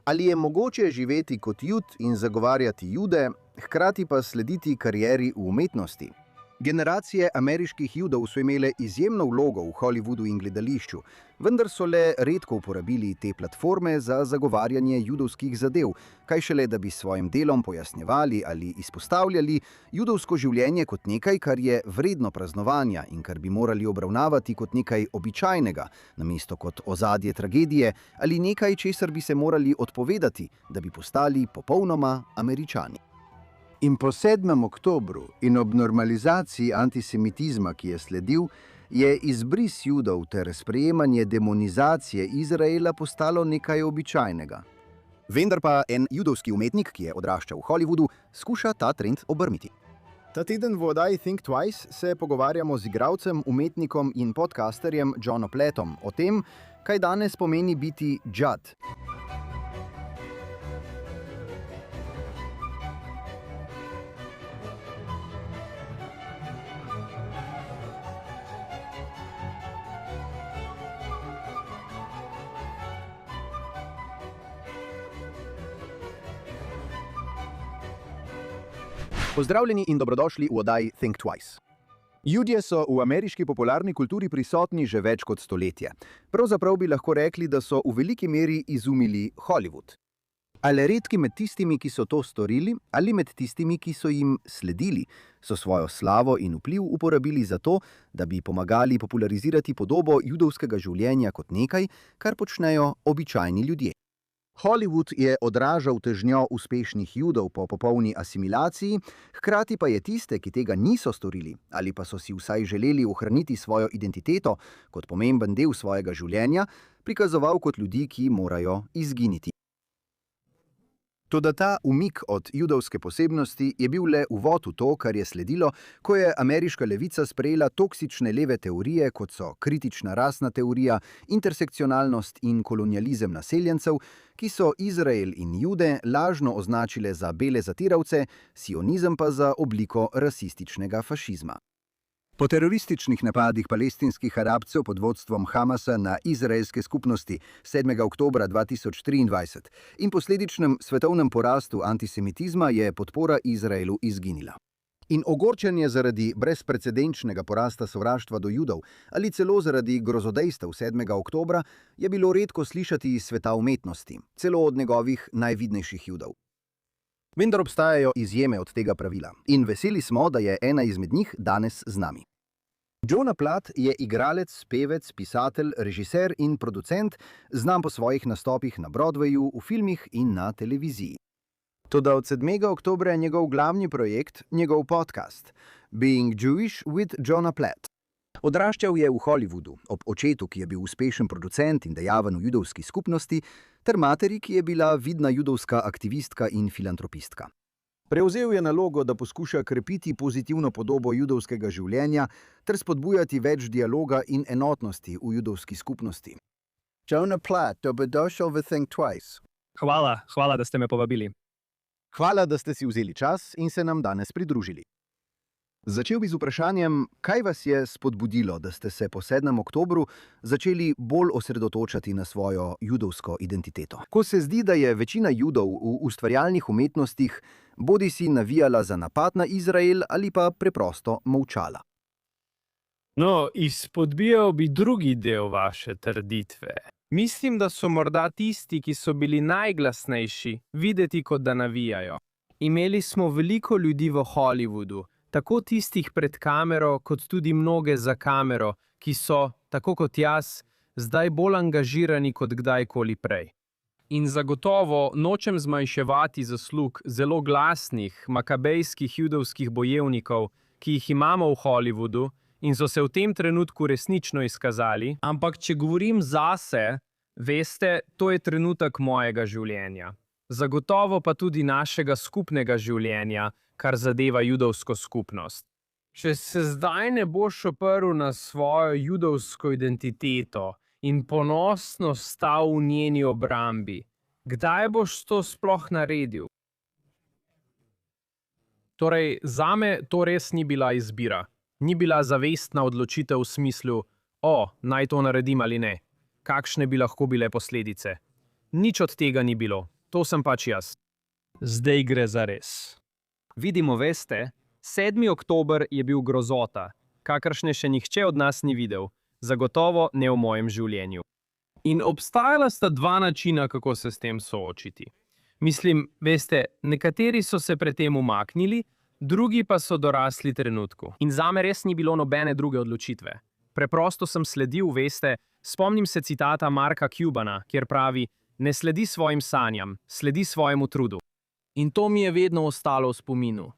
Ali je mogoče živeti kot Jud in zagovarjati Jude, hkrati pa slediti karieri v umetnosti? Generacije ameriških Judov so imele izjemno vlogo v Hollywoodu in gledališču, vendar so le redko uporabili te platforme za zagovarjanje judovskih zadev, kaj šele da bi s svojim delom pojasnjevali ali izpostavljali judovsko življenje kot nekaj, kar je vredno praznovanja in kar bi morali obravnavati kot nekaj običajnega, namesto kot ozadje tragedije ali nekaj, česar bi se morali odpovedati, da bi postali popolnoma Američani. In po 7. oktobru in ob normalizaciji antisemitizma, ki je sledil, je izbris Judov ter sprejemanje demonizacije Izraela postalo nekaj običajnega. Vendar pa en judovski umetnik, ki je odraščal v Hollywoodu, skuša ta trend obrniti. Ta teden v oddaji Think Twice se pogovarjamo z igralcem, umetnikom in podcasterjem Johnom Plattom o tem, kaj danes pomeni biti Jud. Pozdravljeni in dobrodošli v oddaji Think Twice. Judje so v ameriški popularni kulturi prisotni že več kot stoletje. Pravzaprav bi lahko rekli, da so v veliki meri izumili Hollywood. Ali redki med tistimi, ki so to storili, ali med tistimi, ki so jim sledili, so svojo slavo in vpliv uporabili za to, da bi pomagali popularizirati podobo judovskega življenja kot nekaj, kar počnejo običajni ljudje. Hollywood je odražal težnjo uspešnih Judov po popolni asimilaciji, hkrati pa je tiste, ki tega niso storili, ali pa so si vsaj želeli ohraniti svojo identiteto kot pomemben del svojega življenja, prikazoval kot ljudi, ki morajo izginiti. Toda ta umik od judovske posebnosti je bil le uvod v to, kar je sledilo, ko je ameriška levica sprejela toksične leve teorije, kot so kritična rasna teorija, intersekcionalnost in kolonializem naseljencev, ki so Izrael in Jude lažno označile za bele zatiravce, sionizem pa za obliko rasističnega fašizma. Po terorističnih napadih palestinskih Arabcev pod vodstvom Hamasa na izraelske skupnosti 7. oktobra 2023 in posledičnem svetovnem porastu antisemitizma je podpora Izraelu izginila. In ogorčenje zaradi brezprecedenčnega porasta sovraštva do Judov ali celo zaradi grozodejstev 7. oktobra je bilo redko slišati iz sveta umetnosti, celo od njegovih najvidnejših Judov. Vendar obstajajo izjeme od tega pravila in veseli smo, da je ena izmed njih danes z nami. John Platt je igralec, pevec, pisatelj, režiser in producent, znan po svojih nastopih na Broadwayu, v filmih in na televiziji. Toda od 7. oktobra je njegov glavni projekt, njegov podcast Being Jewish with John Platt. Odraščal je v Hollywoodu, ob očetu, ki je bil uspešen producent in dejaven v judovski skupnosti, ter materi, ki je bila vidna judovska aktivistka in filantropistka. Prevzel je nalogo, da poskuša krepiti pozitivno podobo judovskega življenja ter spodbujati več dialoga in enotnosti v judovski skupnosti. John Platt, dobrodošel v Think Twice. Hvala, da ste me povabili. Hvala, da ste si vzeli čas in se nam danes pridružili. Začel bi z vprašanjem, kaj vas je spodbudilo, da ste se po 7. oktobru začeli bolj osredotočati na svojo judovsko identiteto? Ko se zdi, da je večina Judov v ustvarjalnih umetnostih bodisi navijala za napad na Izrael ali pa preprosto molčala. No, izpodbijal bi drugi del vaše trditve. Mislim, da so morda tisti, ki so bili najglasnejši, videti kot da navijajo. Imeli smo veliko ljudi v Hollywoodu, tako tistih pred kamero, kot tudi mnoge za kamero, ki so, tako kot jaz, zdaj bolj angažirani kot kdajkoli prej. In zagotovo nočem zmanjševati zaslug zelo glasnih, makabejskih judovskih bojevnikov, ki jih imamo v Hollywoodu in so se v tem trenutku resnično izkazali, ampak če govorim zase, veste, to je trenutek mojega življenja. Zagotovo pa tudi našega skupnega življenja, kar zadeva judovsko skupnost. Če se zdaj ne boš oprl na svojo judovsko identiteto in ponosno stal v njeni obrambi, kdaj boš to sploh naredil? Torej, zame to res ni bila izbira. Ni bila zavestna odločitev v smislu, naj to naredim ali ne. Kakšne bi lahko bile posledice? Nič od tega ni bilo. to sem pač jaz. Zdaj gre za res. Vidimo, veste, 7. oktober je bil grozota, kakršne še nihče od nas ni videl, zagotovo ne v mojem življenju. In obstajala sta dva načina, kako se s tem soočiti. Mislim, veste, nekateri so se pred tem umaknili, drugi pa so dorasli trenutku. In zame res ni bilo nobene druge odločitve. Preprosto sem sledil, veste, spomnim se citata Marka Cubana, kjer pravi: ne sledi svojim sanjam, sledi svojemu trudu. In to mi je vedno ostalo v spominu.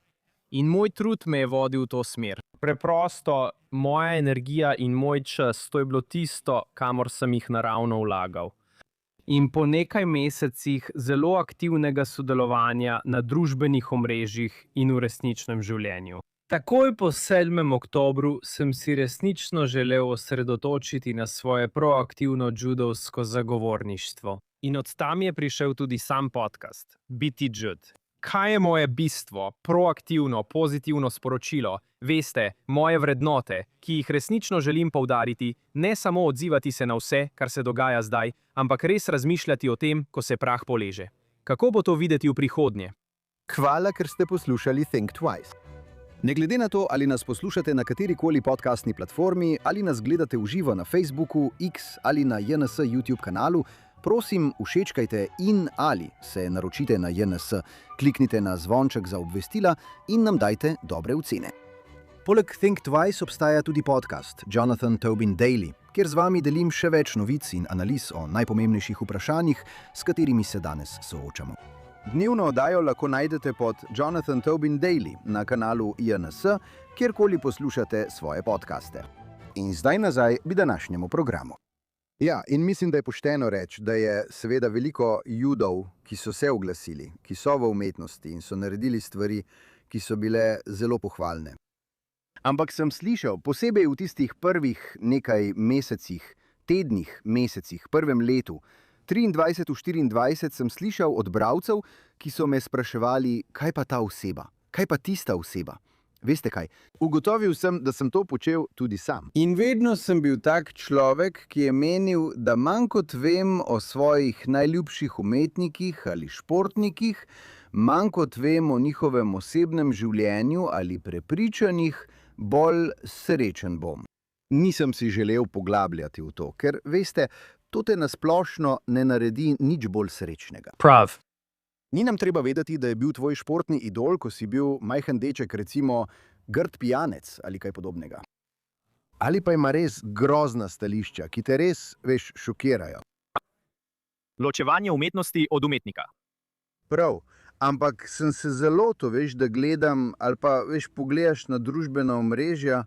In moj trud me je vodil v to smer. Preprosto, moja energija in moj čas, to je bilo tisto, kamor sem jih naravno vlagal. In po nekaj mesecih zelo aktivnega sodelovanja na družbenih omrežjih in v resničnem življenju. Takoj po 7. oktobru sem si resnično želel osredotočiti na svoje proaktivno judovsko zagovorništvo. In od tam je prišel tudi sam podcast, Biti Jud. Kaj je moje bistvo, proaktivno, pozitivno sporočilo? Veste, moje vrednote, ki jih resnično želim poudariti, ne samo odzivati se na vse, kar se dogaja zdaj, ampak res razmišljati o tem, ko se prah poleže. Kako bo to videti v prihodnje? Hvala, ker ste poslušali Think Twice. Ne glede na to, ali nas poslušate na katerikoli podcastni platformi, ali nas gledate v živo na Facebooku, X ali na JNS YouTube kanalu, prosim, všečkajte in ali se naročite na JNS, kliknite na zvonček za obvestila in nam dajte dobre ocene. Poleg Think Twice obstaja tudi podcast Jonathan Tobin Daily, kjer z vami delim še več novic in analiz o najpomembnejših vprašanjih, s katerimi se danes soočamo. Dnevno oddajo lahko najdete pod Jonathan Tobin Daily na kanalu JNS, kjerkoli poslušate svoje podcaste. In zdaj nazaj k današnjemu programu. Ja, in mislim, da je pošteno reči, da je seveda veliko judov, ki so se oglasili, ki so v umetnosti in so naredili stvari, ki so bile zelo pohvalne. Ampak sem slišal, posebej v tistih prvih nekaj mesecih, tednih mesecih, prvem letu, 23-24 sem slišal od bralcev, ki so me spraševali, kaj pa ta oseba, kaj pa tista oseba. Veste kaj, ugotovil sem, da sem to počel tudi sam. In vedno sem bil tak človek, ki je menil, da manj kot vem o svojih najljubših umetnikih ali športnikih, manj kot vem o njihovem osebnem življenju ali prepričanjih, bolj srečen bom. Nisem si želel poglabljati v to, ker, veste, to te nasplošno ne naredi nič bolj srečnega. Prav. Ni nam treba vedeti, da je bil tvoj športni idol, ko si bil majhen deček, recimo grd pijanec ali kaj podobnega. Ali pa ima res grozna stališča, ki te res, veš, šokirajo. Ločevanje umetnosti od umetnika. Prav, ampak sem se zelo to, veš, da gledam ali pa, veš, pogledaš na družbena omrežja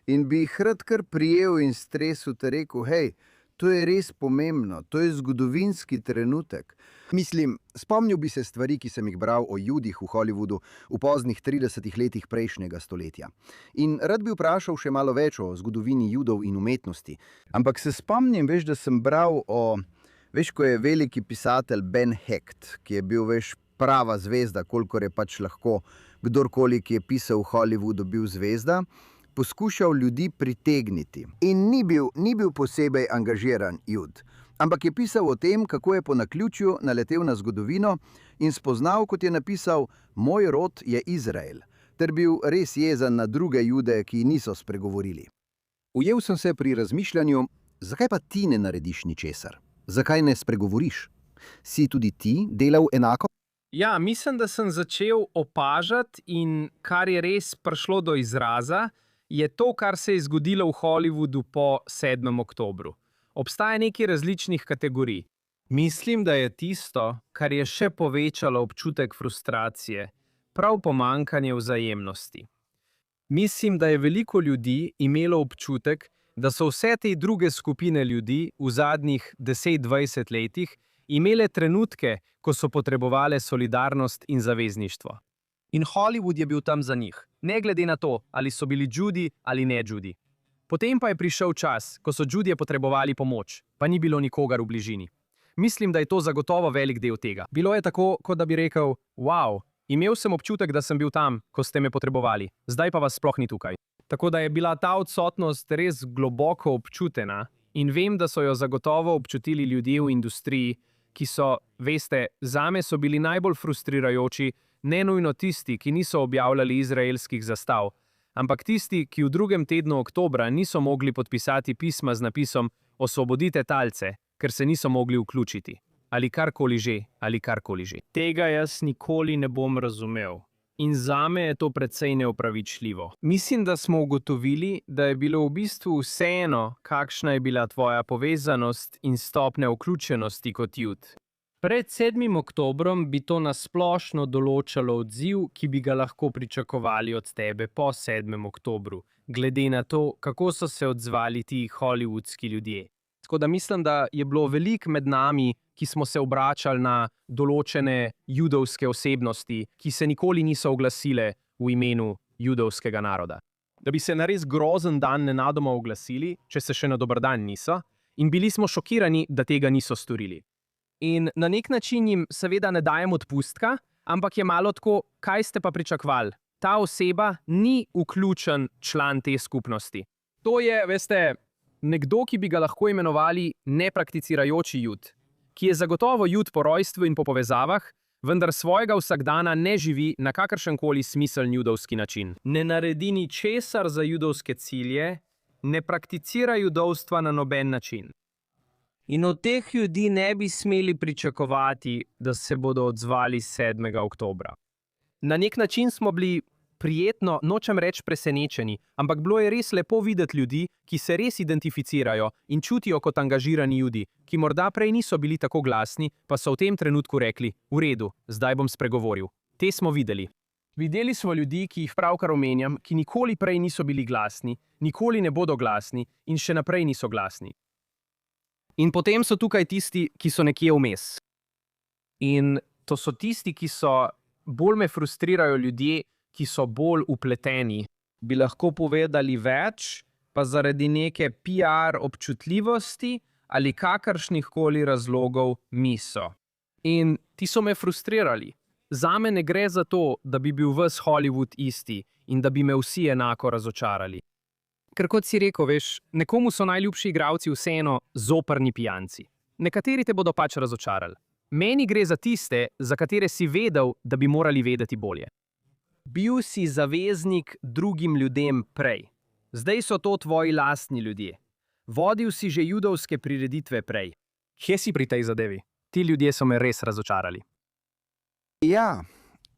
in bi jih rad kar prijel in stresu te rekel, hej, to je res pomembno, to je zgodovinski trenutek. Mislim, spomnil bi se stvari, ki sem jih bral o judih v Hollywoodu v poznih 30 letih prejšnjega stoletja. In rad bi vprašal še malo več o zgodovini judov in umetnosti. Ampak se spomnim, veš, da sem bral o, veš, ko je veliki pisatelj Ben Hecht, ki je bil, veš, prava zvezda, kolikor je pač lahko kdorkoli, ki je pisal v Hollywoodu, bil zvezda, poskušal ljudi pritegniti. In ni bil posebej angažiran jud, ampak je pisal o tem, kako je po naključju naletel na zgodovino in spoznal, kot je napisal, moj rod je Izrael, ter bil res jezen na druge jude, ki niso spregovorili. Ujel sem se pri razmišljanju, zakaj pa ti ne narediš ničesar? Zakaj ne spregovoriš? Si tudi ti delal enako? Ja, mislim, da sem začel opažati in kar je res prišlo do izraza, je to, kar se je zgodilo v Hollywoodu po 7. oktobru. Obstaja nekaj različnih kategorij. Mislim, da je tisto, kar je še povečalo občutek frustracije, prav pomanjkanje vzajemnosti. Mislim, da je veliko ljudi imelo občutek, da so vse te druge skupine ljudi v zadnjih 10-20 letih imele trenutke, ko so potrebovale solidarnost in zavezništvo. In Hollywood je bil tam za njih, ne glede na to, ali so bili Judi ali ne Judi. Potem pa je prišel čas, ko so Judje potrebovali pomoč, pa ni bilo nikogar v bližini. Mislim, da je to zagotovo velik del tega. Bilo je tako, kot da bi rekel, wow, imel sem občutek, da sem bil tam, ko ste me potrebovali, zdaj pa vas sploh ni tukaj. Tako da je bila ta odsotnost res globoko občutena in vem, da so jo zagotovo občutili ljudje v industriji, ki so, veste, zame so bili najbolj frustrirajoči, ne nujno tisti, ki niso objavljali izraelskih zastav, ampak tisti, ki v drugem tednu oktobra niso mogli podpisati pisma z napisom Osvobodite talce, ker se niso mogli vključiti. Ali karkoli že. Tega jaz nikoli ne bom razumel. In zame je to precej neopravičljivo. Mislim, da smo ugotovili, da je bilo v bistvu vseeno, kakšna je bila tvoja povezanost in stopnja vključenosti kot Jud. Pred 7. oktobrom bi to nasplošno določalo odziv, ki bi ga lahko pričakovali od tebe po 7. oktobru, glede na to, kako so se odzvali ti hollywoodski ljudje. Tako da mislim, da je bilo veliko med nami, ki smo se obračali na določene judovske osebnosti, ki se nikoli niso oglasile v imenu judovskega naroda. Da bi se na res grozen dan nenadoma oglasili, če se še na dober dan niso, in bili smo šokirani, da tega niso storili. In na nek način jim seveda ne dajem odpustka, ampak je malo tako, kaj ste pa pričakovali? Ta oseba ni vključen član te skupnosti. To je, veste, nekdo, ki bi ga lahko imenovali neprakticirajoči Jud, ki je zagotovo Jud po rojstvu in po povezavah, vendar svojega vsakdana ne živi na kakršenkoli smiseln judovski način. Ne naredi ničesar za judovske cilje, ne prakticira judovstva na noben način. In od teh ljudi ne bi smeli pričakovati, da se bodo odzvali 7. oktobra. Na nek način smo bili prijetno, nočem reči presenečeni, ampak bilo je res lepo videti ljudi, ki se res identificirajo in čutijo kot angažirani Judi, ki morda prej niso bili tako glasni, pa so v tem trenutku rekli, v redu, zdaj bom spregovoril. Te smo videli. Videli smo ljudi, ki jih pravkar omenjam, ki nikoli prej niso bili glasni, nikoli ne bodo glasni in še naprej niso glasni. In potem so tukaj tisti, ki so nekje vmes. In to so tisti, ki so, bolj me frustrirajo ljudje, ki so bolj vpleteni. Bi lahko povedali več, pa zaradi neke PR občutljivosti ali kakršnihkoli razlogov niso. In ti so me frustrirali. Zame ne gre za to, da bi bil ves Hollywood isti in da bi me vsi enako razočarali. Ker kot si rekel, veš, nekomu so najljubši igralci vseeno zoprni pijanci. Nekateri te bodo pač razočarali. Meni gre za tiste, za katere si vedel, da bi morali vedeti bolje. Bil si zaveznik drugim ljudem prej. Zdaj so to tvoji lastni ljudje. Vodil si že judovske prireditve prej. Kje si pri tej zadevi? Ti ljudje so me res razočarali. Ja,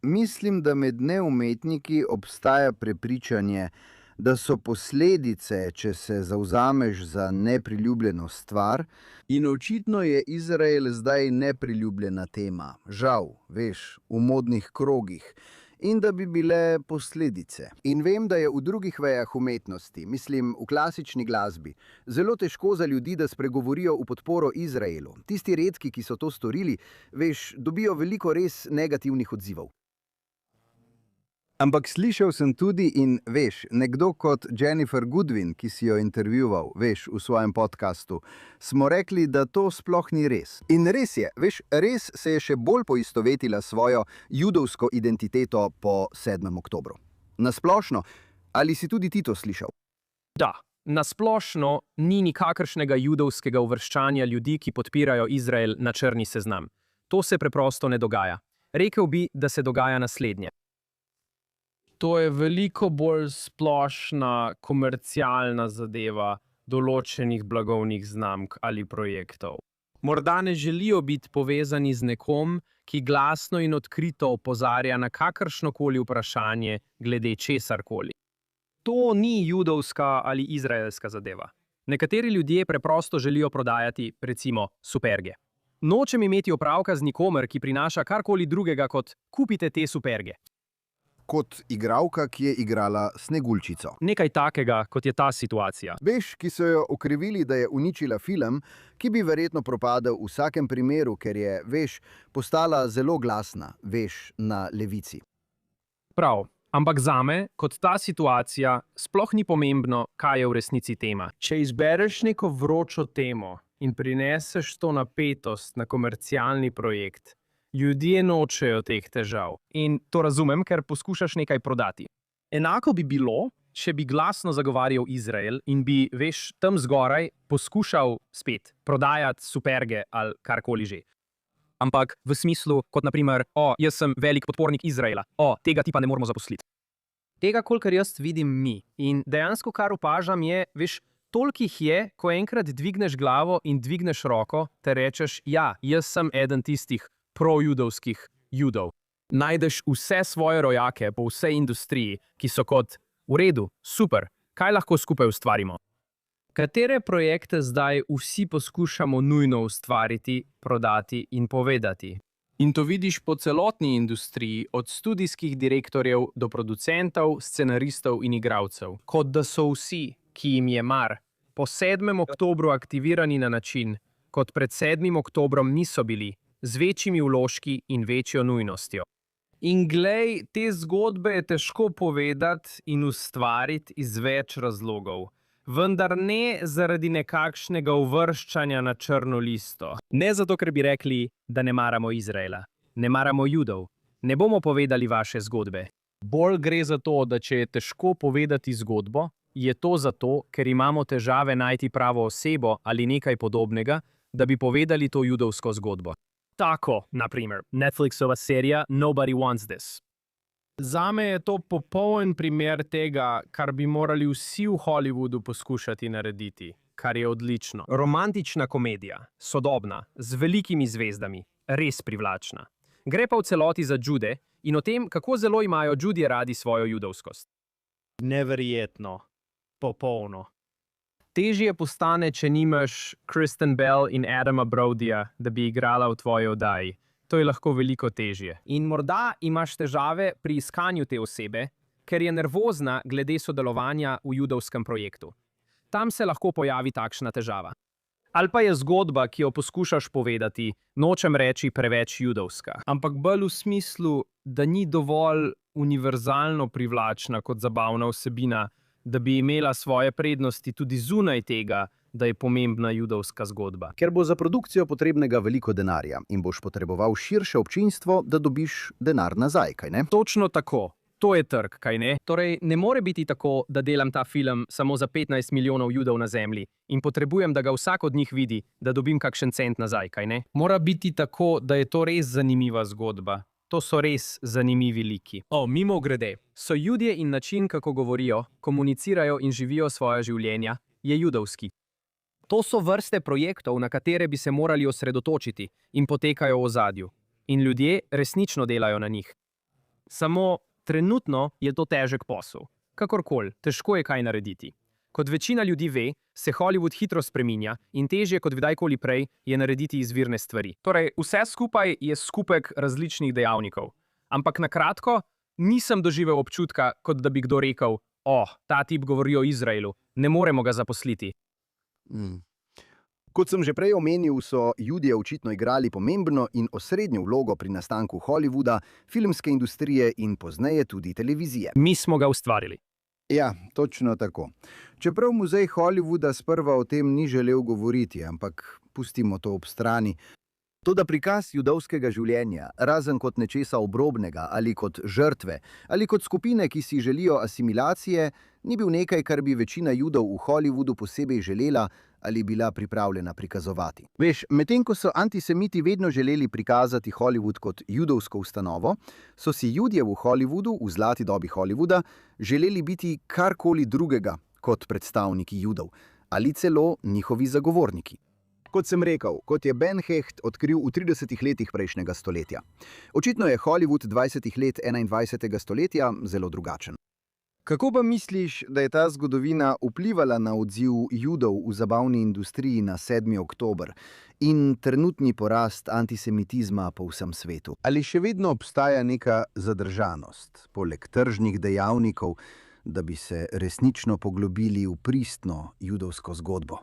mislim, da med neumetniki obstaja prepričanje, da so posledice, če se zavzameš za nepriljubljeno stvar, in očitno je Izrael zdaj nepriljubljena tema, žal, veš, v modnih krogih, in da bi bile posledice. In vem, da je v drugih vejah umetnosti, mislim v klasični glasbi, zelo težko za ljudi, da spregovorijo v podporo Izraelu. Tisti redki, ki so to storili, veš, dobijo veliko res negativnih odzivov. Ampak slišal sem tudi in, veš, nekdo kot Jennifer Goodwin, ki si jo intervjuval, veš, v svojem podcastu, smo rekli, da to sploh ni res. In res je, veš, res se je še bolj poistovetila svojo judovsko identiteto po 7. oktobru. Nasplošno, ali si tudi ti to slišal? Da, nasplošno ni nikakršnega judovskega uvrščanja ljudi, ki podpirajo Izrael, na črni seznam. To se preprosto ne dogaja. Rekel bi, da se dogaja naslednje. To je veliko bolj splošna komercialna zadeva določenih blagovnih znamk ali projektov. Morda ne želijo biti povezani z nekom, ki glasno in odkrito opozarja na kakršnokoli vprašanje glede česarkoli. To ni judovska ali izraelska zadeva. Nekateri ljudje preprosto želijo prodajati, recimo, superge. Nočem imeti opravka z nikomer, ki prinaša karkoli drugega kot kupite te superge. Kot igralka, ki je igrala Sneguljčico. Nekaj takega, kot je ta situacija. Veš, ki so jo okrivili, da je uničila film, ki bi verjetno propadel v vsakem primeru, ker je, veš, postala zelo glasna, veš, na levici. Prav, ampak zame, kot ta situacija, sploh ni pomembno, kaj je v resnici tema. Če izbereš neko vročo temo in prineseš to napetost na komercialni projekt, ljudje nočejo teh težav. In to razumem, ker poskušaš nekaj prodati. Enako bi bilo, če bi glasno zagovarjal Izrael in bi, veš, tam zgoraj poskušal spet prodajati superge ali karkoli že. ampak v smislu, kot naprimer, jaz sem velik podpornik Izraela, tega tipa ne moramo zaposliti. Tega, kolikor jaz vidim mi. In dejansko, kar opažam, je, veš, toliko jih je, ko enkrat dvigneš glavo in dvigneš roko, te rečeš, ja, jaz sem eden tistih projudovskih judov. Najdeš vse svoje rojake po vsej industriji, ki so kot, v redu, super, kaj lahko skupaj ustvarimo? Katere projekte zdaj vsi poskušamo nujno ustvariti, prodati in povedati? In to vidiš po celotni industriji, od studijskih direktorjev do producentov, scenaristov in igralcev. Kot da so vsi, ki jim je mar, po 7. oktobru aktivirani na način, kot pred 7. oktobrom niso bili, z večjimi vložki in večjo nujnostjo. In glej, te zgodbe je težko povedati in ustvariti iz več razlogov. Vendar ne zaradi nekakšnega uvrščanja na črno listo. Ne zato, ker bi rekli, da ne maramo Izraela, ne maramo Judov, ne bomo povedali vaše zgodbe. Bolj gre za to, da če je težko povedati zgodbo, je to zato, ker imamo težave najti pravo osebo ali nekaj podobnega, da bi povedali to judovsko zgodbo. Tako, na primer, Netflixova serija Nobody Wants This. Zame je to popoln primer tega, kar bi morali vsi v Hollywoodu poskušati narediti, kar je odlično. Romantična komedija, sodobna, z velikimi zvezdami, res privlačna. Gre pa v celoti za Jude in o tem, kako zelo imajo Judje radi svojo judovskost. Neverjetno. Popolno. Težje postane, če nimaš Kristen Bell in Adama Brodyja, da bi igrala v tvoji oddaji. To je lahko veliko težje. In morda imaš težave pri iskanju te osebe, ker je nervozna glede sodelovanja v judovskem projektu. Tam se lahko pojavi takšna težava. Ali pa je zgodba, ki jo poskušaš povedati, nočem reči preveč judovska, ampak bolj v smislu, da ni dovolj univerzalno privlačna kot zabavna vsebina, da bi imela svoje prednosti tudi zunaj tega, da je pomembna judovska zgodba. Ker bo za produkcijo potrebnega veliko denarja in boš potreboval širše občinstvo, da dobiš denar nazaj, kaj ne? Točno tako. To je trg, kaj ne? Torej, ne more biti tako, da delam ta film samo za 15 milijonov judov na zemlji in potrebujem, da ga vsak od njih vidi, da dobim kakšen cent nazaj, kaj ne? Mora biti tako, da je to res zanimiva zgodba. To so res zanimivi liki. Mimogrede, so Judje in način, kako govorijo, komunicirajo in živijo svoje življenja, je judovski. To so vrste projektov, na katere bi se morali osredotočiti in potekajo v ozadju. In ljudje resnično delajo na njih. Samo trenutno je to težek posel. Kakorkoli, težko je kaj narediti. Kot večina ljudi ve, se Hollywood hitro spreminja in težje kot kdajkoli prej je narediti izvirne stvari. Torej, vse skupaj je skupek različnih dejavnikov. Ampak na kratko, nisem doživel občutka, kot da bi kdo rekel, ta tip govori o Izraelu, ne moremo ga zaposliti. Kot sem že prej omenil, so Judje očitno igrali pomembno in osrednjo vlogo pri nastanku Hollywooda, filmske industrije in pozneje tudi televizije. Mi smo ga ustvarili. Ja, točno tako. Čeprav muzej Hollywooda sprva o tem ni želel govoriti, ampak pustimo to ob strani. Toda prikaz judovskega življenja, razen kot nečesa obrobnega ali kot žrtve, ali kot skupine, ki si želijo asimilacije, ni bil nekaj, kar bi večina Judov v Hollywoodu posebej želela ali bila pripravljena prikazovati. Veš, medtem ko so antisemiti vedno želeli prikazati Hollywood kot judovsko ustanovo, so si Judje v Hollywoodu, v zlati dobi Hollywooda, želeli biti karkoli drugega kot predstavniki Judov ali celo njihovi zagovorniki. Kot sem rekel, kot je Ben Hecht odkril v 30 letih prejšnjega stoletja. Očitno je Hollywood 20 let 21. stoletja zelo drugačen. Kako pa misliš, da je ta zgodovina vplivala na odziv Judov v zabavni industriji na 7. oktober in trenutni porast antisemitizma po vsem svetu? Ali še vedno obstaja neka zadržanost, poleg tržnih dejavnikov, da bi se resnično poglobili v pristno judovsko zgodbo?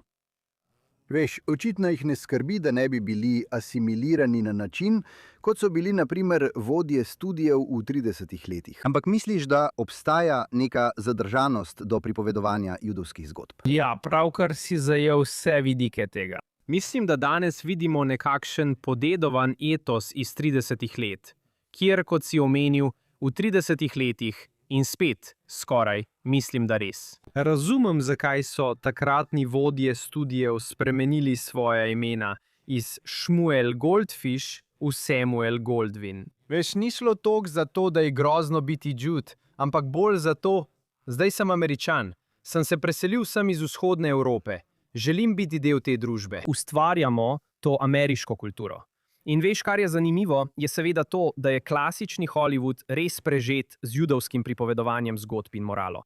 Veš, očitno jih ne skrbi, da ne bi bili asimilirani na način, kot so bili na primer vodje studijev v 30 letih. Ampak misliš, da obstaja neka zadržanost do pripovedovanja judovskih zgodb? Ja, pravkar si zajel vse vidike tega. Mislim, da danes vidimo nekakšen podedovan etos iz 30 let, kjer, kot si omenil, v 30 letih in spet skoraj, mislim, da res. Razumem, zakaj so takratni vodje studijev spremenili svoja imena iz Shmuel Goldfish, v Samuel Goldwyn. Veš, ni šlo toliko za to, da je grozno biti Jud, ampak bolj za to, zdaj sem Američan, sem se preselil sem iz vzhodne Evrope, želim biti del te družbe. Ustvarjamo to ameriško kulturo. In veš, kar je zanimivo, je seveda to, da je klasični Hollywood res prežet z judovskim pripovedovanjem zgodb in moralo.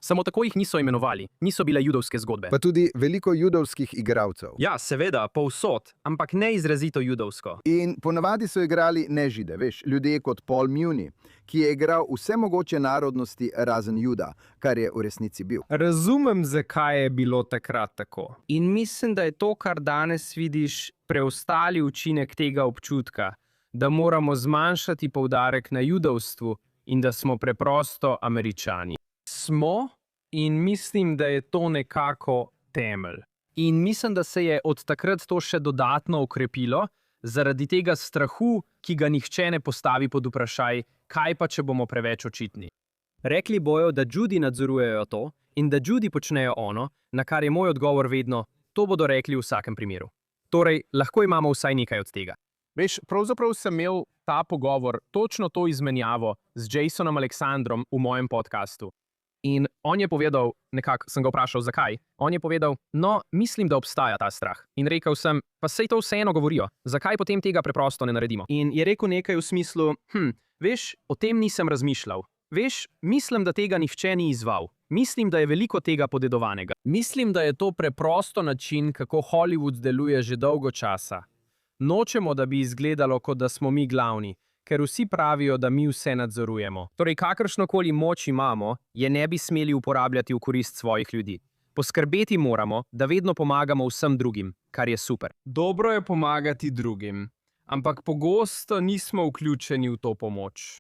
Samo tako jih niso imenovali, niso bile judovske zgodbe. Pa tudi veliko judovskih igralcev. Ja, seveda, povsod, ampak ne izrazito judovsko. In ponavadi so igrali nežide, veš, ljudje kot Paul Muni, ki je igral vse mogoče narodnosti razen Juda, kar je v resnici bil. Razumem, zakaj je bilo takrat tako. In mislim, da je to, kar danes vidiš, preostali učinek tega občutka, da moramo zmanjšati poudarek na judovstvu in da smo preprosto Američani. Smo in mislim, da je to nekako temelj. In mislim, da se je od takrat to še dodatno okrepilo, zaradi tega strahu, ki ga nihče ne postavi pod vprašaj, kaj pa, če bomo preveč očitni. Rekli bojo, da Judi nadzorujejo to in da Judi počnejo ono, na kar je moj odgovor vedno, to bodo rekli v vsakem primeru. Torej, lahko imamo vsaj nekaj od tega. Veš, pravzaprav sem imel ta pogovor, točno to izmenjavo z Jasonom Aleksandrom v mojem podcastu. In on je povedal, nekako sem ga vprašal, zakaj. On je povedal, no, mislim, da obstaja ta strah. In rekel sem, pa sej to vseeno govorijo, zakaj potem tega preprosto ne naredimo. In je rekel nekaj v smislu, veš, o tem nisem razmišljal. Veš, mislim, da tega nihče ni izval. Mislim, da je veliko tega podedovanega. Mislim, da je to preprosto način, kako Hollywood deluje že dolgo časa. Nočemo, da bi izgledalo, kot da smo mi glavni, ker vsi pravijo, da mi vse nadzorujemo. Torej, kakršnokoli moč imamo, je ne bi smeli uporabljati v korist svojih ljudi. Poskrbeti moramo, da vedno pomagamo vsem drugim, kar je super. Dobro je pomagati drugim, ampak pogosto nismo vključeni v to pomoč.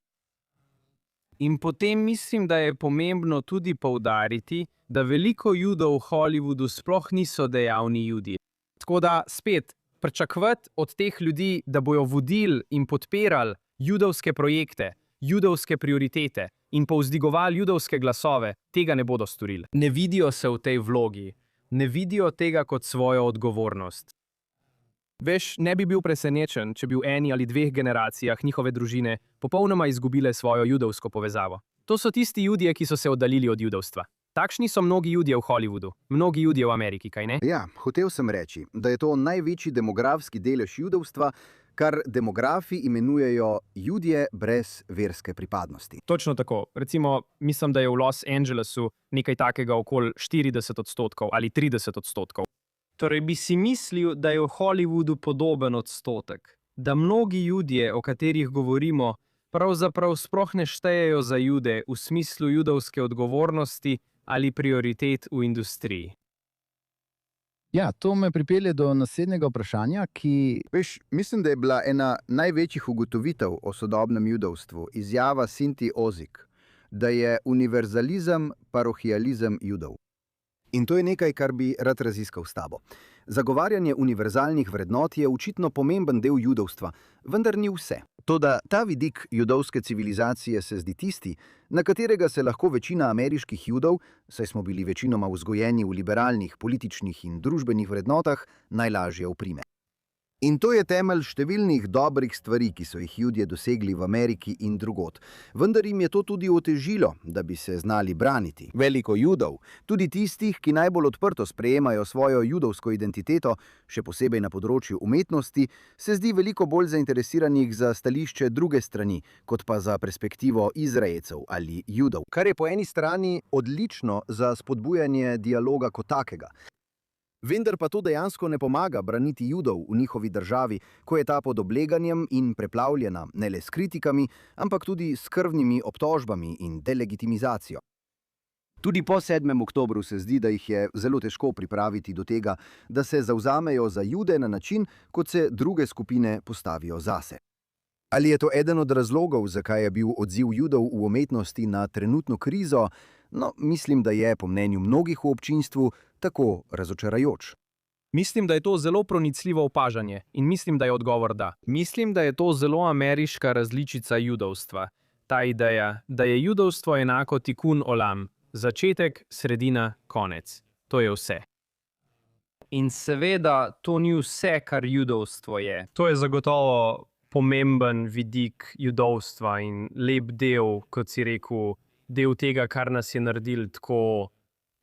In potem mislim, da je pomembno tudi poudariti, da veliko Judov v Hollywoodu sploh niso dejavni Judi. Tako da spet, pričakovati od teh ljudi, da bojo vodili in podpirali judovske projekte, judovske prioritete in povzdigovali judovske glasove, tega ne bodo storili. Ne vidijo se v tej vlogi, ne vidijo tega kot svojo odgovornost. Veš, ne bi bil presenečen, če bi v eni ali dveh generacijah njihove družine popolnoma izgubile svojo judovsko povezavo. To so tisti Judje, ki so se oddaljili od judovstva. Takšni so mnogi Judje v Hollywoodu, mnogi Judje v Ameriki, kaj ne? Ja, hotel sem reči, da je to največji demografski delež judovstva, kar demografi imenujejo Judje brez verske pripadnosti. Točno tako. Recimo, mislim, da je v Los Angelesu nekaj takega okoli 40% ali 30%. Torej bi si mislil, da je v Hollywoodu podoben odstotek. Da mnogi Judje, o katerih govorimo, pravzaprav sploh ne štejejo za Jude v smislu judovske odgovornosti ali prioritet v industriji. Ja, to me pripelje do naslednjega vprašanja, ki... Veš, mislim, da je bila ena največjih ugotovitev o sodobnem judovstvu izjava Sinti Ozik, da je univerzalizem parohializem Judov. In to je nekaj, kar bi rad raziskal s tabo. Zagovarjanje univerzalnih vrednot je očitno pomemben del judovstva, vendar ni vse. Toda ta vidik judovske civilizacije se zdi tisti, na katerega se lahko večina ameriških Judov, saj smo bili večinoma vzgojeni v liberalnih političnih in družbenih vrednotah, najlažje oprime. In to je temelj številnih dobrih stvari, ki so jih Judje dosegli v Ameriki in drugod. Vendar jim je to tudi otežilo, da bi se znali braniti. Veliko Judov, tudi tistih, ki najbolj odprto sprejemajo svojo judovsko identiteto, še posebej na področju umetnosti, se zdi veliko bolj zainteresiranih za stališče druge strani, kot pa za perspektivo Izraelcev ali Judov. Kar je po eni strani odlično za spodbujanje dialoga kot takega. Vendar pa to dejansko ne pomaga braniti Judov v njihovi državi, ko je ta pod obleganjem in preplavljena ne le s kritikami, ampak tudi s krvnimi obtožbami in delegitimizacijo. Tudi po 7. oktobru se zdi, da jih je zelo težko pripraviti do tega, da se zavzamejo za Jude na način, kot se druge skupine postavijo zase. Ali je to eden od razlogov, zakaj je bil odziv Judov v umetnosti na trenutno krizo? No, mislim, da je, po mnenju mnogih v občinstvu, tako razočarajoč. Mislim, da je to zelo pronicljivo opažanje in mislim, da je odgovor da. Mislim, da je to zelo ameriška različica judovstva. Ta ideja, da je judovstvo enako tikun olam, začetek, sredina, konec. To je vse. In seveda, to ni vse, kar judovstvo je. To je zagotovo pomemben vidik judovstva in lep del, kot si rekel, del tega, kar nas je naredil tako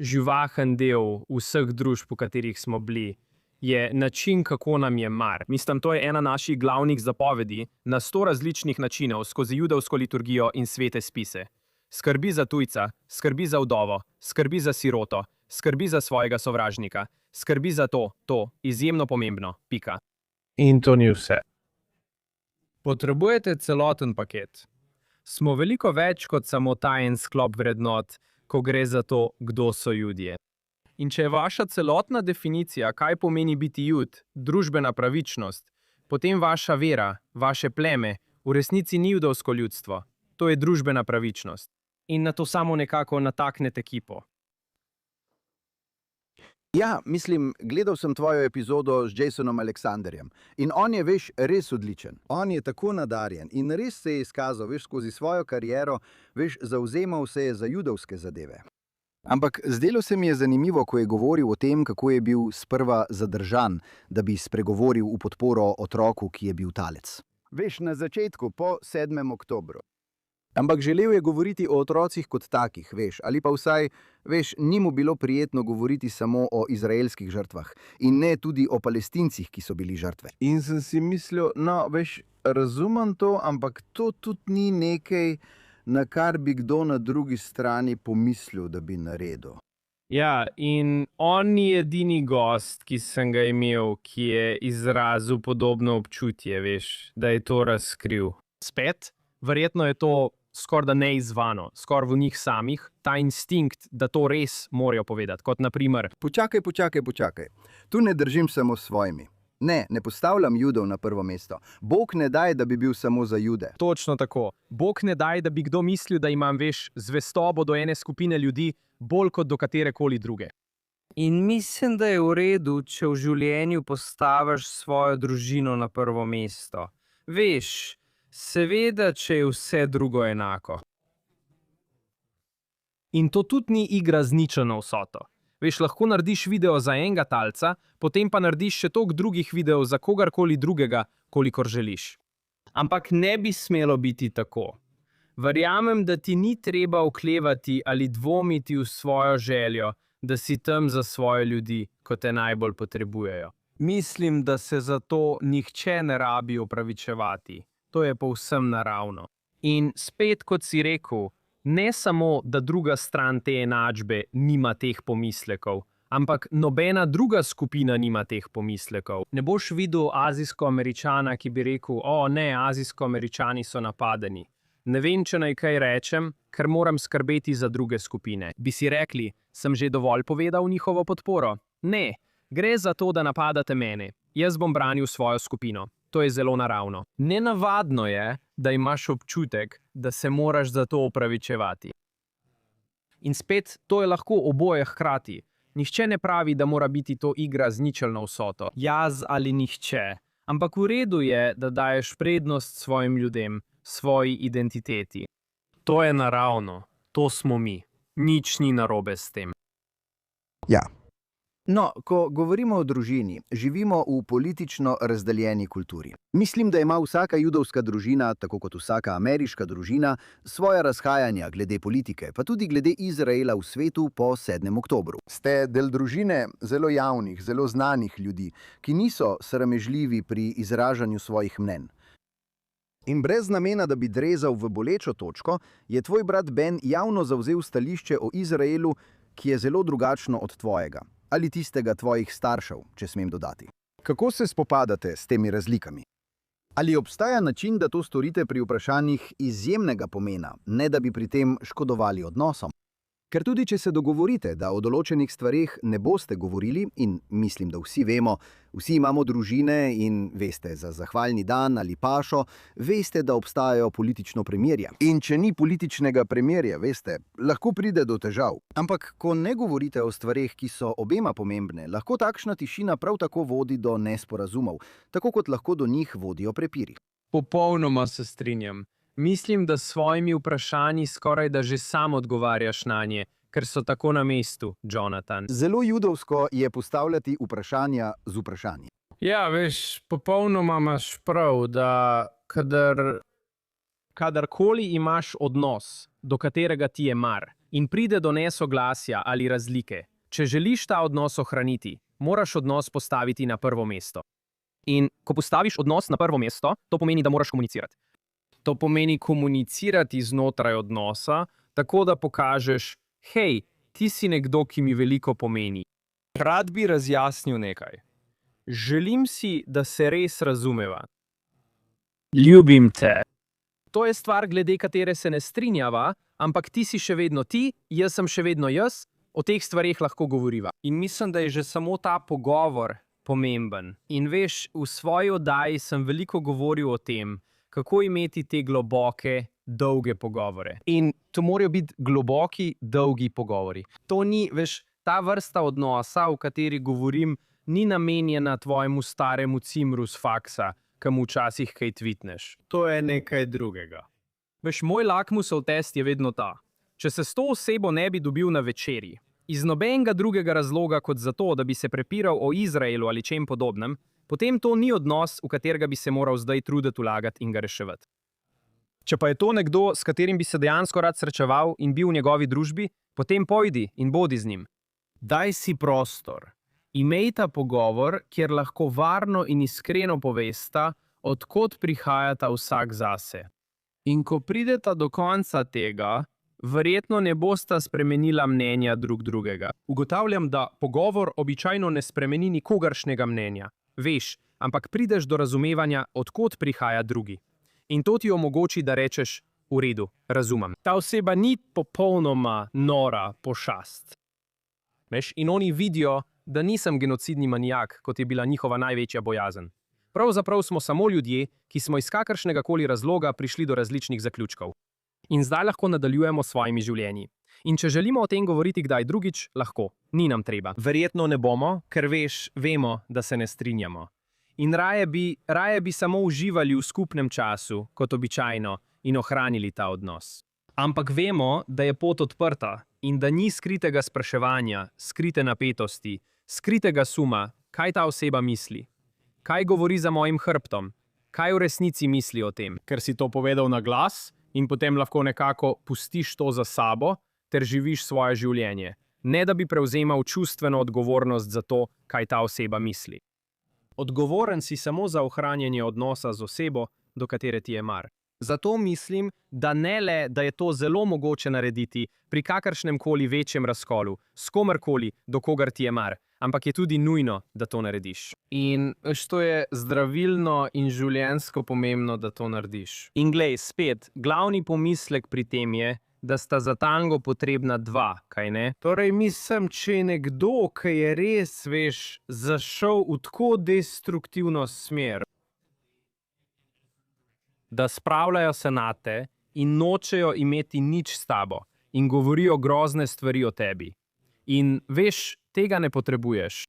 živahen del vseh družb, v katerih smo bili, je način, kako nam je mar. Mislim, to je ena naših glavnih zapovedi na 100 različnih načinov skozi judovsko liturgijo in svete spise. Skrbi za tujca, skrbi za vdovo, skrbi za siroto, skrbi za svojega sovražnika, skrbi za to, izjemno pomembno, pika. In to ni vse. Potrebujete celoten paket. Smo veliko več kot samo tajen sklop vrednot, ko gre za to, kdo so Judje. In če je vaša celotna definicija, kaj pomeni biti Jud, družbena pravičnost, potem vaša vera, vaše pleme, v resnici ni judovsko ljudstvo. To je družbena pravičnost. In na to samo nekako nataknete kipo. Ja, mislim, gledal sem tvojo epizodo z Jasonom Alexanderjem in on je, veš, res odličen. On je tako nadarjen in res se je izkazal, veš, skozi svojo kariero, veš, zavzemal se je za judovske zadeve. Ampak zdelo se mi je zanimivo, ko je govoril o tem, kako je bil sprva zadržan, da bi spregovoril v podporo otroku, ki je bil talec. Veš, na začetku, po 7. oktobru. Ampak želel je govoriti o otrocih kot takih, veš, ali pa vsaj, veš, ni mu bilo prijetno govoriti samo o izraelskih žrtvah in ne tudi o Palestincih, ki so bili žrtve. In sem si mislil, no, veš, razumem to, ampak to tudi ni nekaj, na kar bi kdo na drugi strani pomislil, da bi naredil. Ja, in on ni edini gost, ki sem ga imel, ki je izrazil podobno občutje, veš, da je to razkril. Spet, verjetno je to skoraj da neizvano, skoraj v njih samih, ta instinkt, da to res morajo povedati, kot naprimer. Počakaj. Tu ne držim samo s svojimi. Ne postavljam Judov na prvo mesto. Bog ne daj, da bi bil samo za Jude. Točno tako. Bog ne daj, da bi kdo mislil, da imam, veš, zvestobo do ene skupine ljudi, bolj kot do katerekoli druge. In mislim, da je v redu, če v življenju postaviš svojo družino na prvo mesto. Veš, seveda, če je vse drugo enako. In to tudi ni igra z ničelno vsoto. Veš, lahko narediš video za enega talca, potem pa narediš še toliko drugih videov za kogarkoli drugega, kolikor želiš. Ampak ne bi smelo biti tako. Verjamem, da ti ni treba oklevati ali dvomiti v svojo željo, da si tam za svoje ljudi, ko te najbolj potrebujejo. Mislim, da se za to nihče ne rabi opravičevati. To je povsem naravno. In spet, kot si rekel, ne samo, da druga stran te enačbe nima teh pomislekov, ampak nobena druga skupina nima teh pomislekov. Ne boš videl azijsko-američana, ki bi rekel, o ne, azijsko-američani so napadeni. Ne vem, če naj kaj rečem, ker moram skrbeti za druge skupine. Bi si rekli, sem že dovolj povedal njihovo podporo? Ne, gre za to, da napadate mene. Jaz bom branil svojo skupino. To je zelo naravno. Nenavadno je, da imaš občutek, da se moraš za to opravičevati. In spet, to je lahko oboje hkrati. Nihče ne pravi, da mora biti to igra z ničelno vsoto. Jaz ali nihče. Ampak v redu je, da daješ prednost svojim ljudem, svoji identiteti. To je naravno. To smo mi. Nič ni narobe s tem. Ja. No, ko govorimo o družini, živimo v politično razdeljeni kulturi. Mislim, da ima vsaka judovska družina, tako kot vsaka ameriška družina, svoja razhajanja glede politike, pa tudi glede Izraela v svetu po 7. oktobru. Ste del družine zelo javnih, zelo znanih ljudi, ki niso sramežljivi pri izražanju svojih mnenj. In brez namena, da bi drezal v bolečo točko, je tvoj brat Ben javno zavzel stališče o Izraelu, ki je zelo drugačno od tvojega. Ali tistega tvojih staršev, če smem dodati. Kako se spopadate s temi razlikami? Ali obstaja način, da to storite pri vprašanjih izjemnega pomena, ne da bi pri tem škodovali odnosom? Ker tudi če se dogovorite, da o določenih stvareh ne boste govorili, in mislim, da vsi vemo, vsi imamo družine in veste za zahvalni dan ali pašo, veste, da obstajajo politično premirje. In če ni političnega premirja, veste, lahko pride do težav. Ampak, ko ne govorite o stvareh, ki so obema pomembne, lahko takšna tišina prav tako vodi do nesporazumov, tako kot lahko do njih vodijo prepiri. Popolnoma se strinjam. Mislim, da s svojimi vprašanji skoraj da že sam odgovarjaš nanje, ker so tako na mestu, Jonathan. Zelo judovsko je postavljati vprašanja z vprašanji. Ja, veš, popolnoma imaš prav, da Kadarkoli imaš odnos, do katerega ti je mar, in pride do nesoglasja ali razlike, če želiš ta odnos ohraniti, moraš odnos postaviti na prvo mesto. In ko postaviš odnos na prvo mesto, to pomeni, da moraš komunicirati. To pomeni komunicirati znotraj odnosa, tako da pokažeš, hej, ti si nekdo, ki mi veliko pomeni. Rad bi razjasnil nekaj. Želim si, da se res razumeva. Ljubim te. To je stvar, glede katere se ne strinjava, ampak ti si še vedno ti, jaz sem še vedno jaz, o teh stvareh lahko govoriva. In mislim, da je že samo ta pogovor pomemben. In veš, v svoji oddaji sem veliko govoril o tem, kako imeti te globoke, dolge pogovore. In to morajo biti globoki, dolgi pogovori. To ni, veš, ta vrsta odnosa, v kateri govorim, ni namenjena tvojemu staremu cimru z faksa, kam včasih kaj tvitneš. To je nekaj drugega. Veš, moj lakmusov test je vedno ta. Če se s to osebo ne bi dobil na večerji, iz nobenega drugega razloga kot zato, da bi se prepiral o Izraelu ali čem podobnem, potem to ni odnos, v katerega bi se moral zdaj truditi vlagati in ga reševati. Če pa je to nekdo, s katerim bi se dejansko rad srečeval in bil v njegovi družbi, potem pojdi in bodi z njim. Daj si prostor. Imejta pogovor, kjer lahko varno in iskreno povesta, od kod prihajata vsak zase. In ko prideta do konca tega, verjetno ne bosta spremenila mnenja drug drugega. Ugotavljam, da pogovor običajno ne spremeni nikogaršnjega mnenja. Veš, ampak prideš do razumevanja, od kod prihaja drugi. In to ti omogoči, da rečeš, v redu, razumem. Ta oseba ni popolnoma nora pošast. Veš, in oni vidijo, da nisem genocidni manijak, kot je bila njihova največja bojazen. Pravzaprav smo samo ljudje, ki smo iz kakršnega koli razloga prišli do različnih zaključkov. In zdaj lahko nadaljujemo s svojimi življenji. In če želimo o tem govoriti kdaj drugič, lahko. Ni nam treba. Verjetno ne bomo, ker vemo, da se ne strinjamo. In raje bi samo uživali v skupnem času, kot običajno, in ohranili ta odnos. Ampak vemo, da je pot odprta in da ni skritega spraševanja, skrite napetosti, skritega suma, kaj ta oseba misli. Kaj govori za mojim hrbtom? Kaj v resnici misli o tem? Ker si to povedal na glas in potem lahko nekako pustiš to za sabo ter živiš svoje življenje, ne da bi prevzemal čustveno odgovornost za to, kaj ta oseba misli. Odgovoren si samo za ohranjanje odnosa z osebo, do katere ti je mar. Zato mislim, da ne le, da je to zelo mogoče narediti pri kakršnem koli večjem razkolu, s komerkoli, do kogar ti je mar, ampak je tudi nujno, da to narediš. In to je zdravilno in življenjsko pomembno, da to narediš. In glej, spet, glavni pomislek pri tem je, da sta za tango potrebna dva, kaj ne? Torej, mislim, če je nekdo, ki je res, zašel v tako destruktivno smer, da spravljajo se nate in nočejo imeti nič s tabo in govorijo grozne stvari o tebi. In tega ne potrebuješ.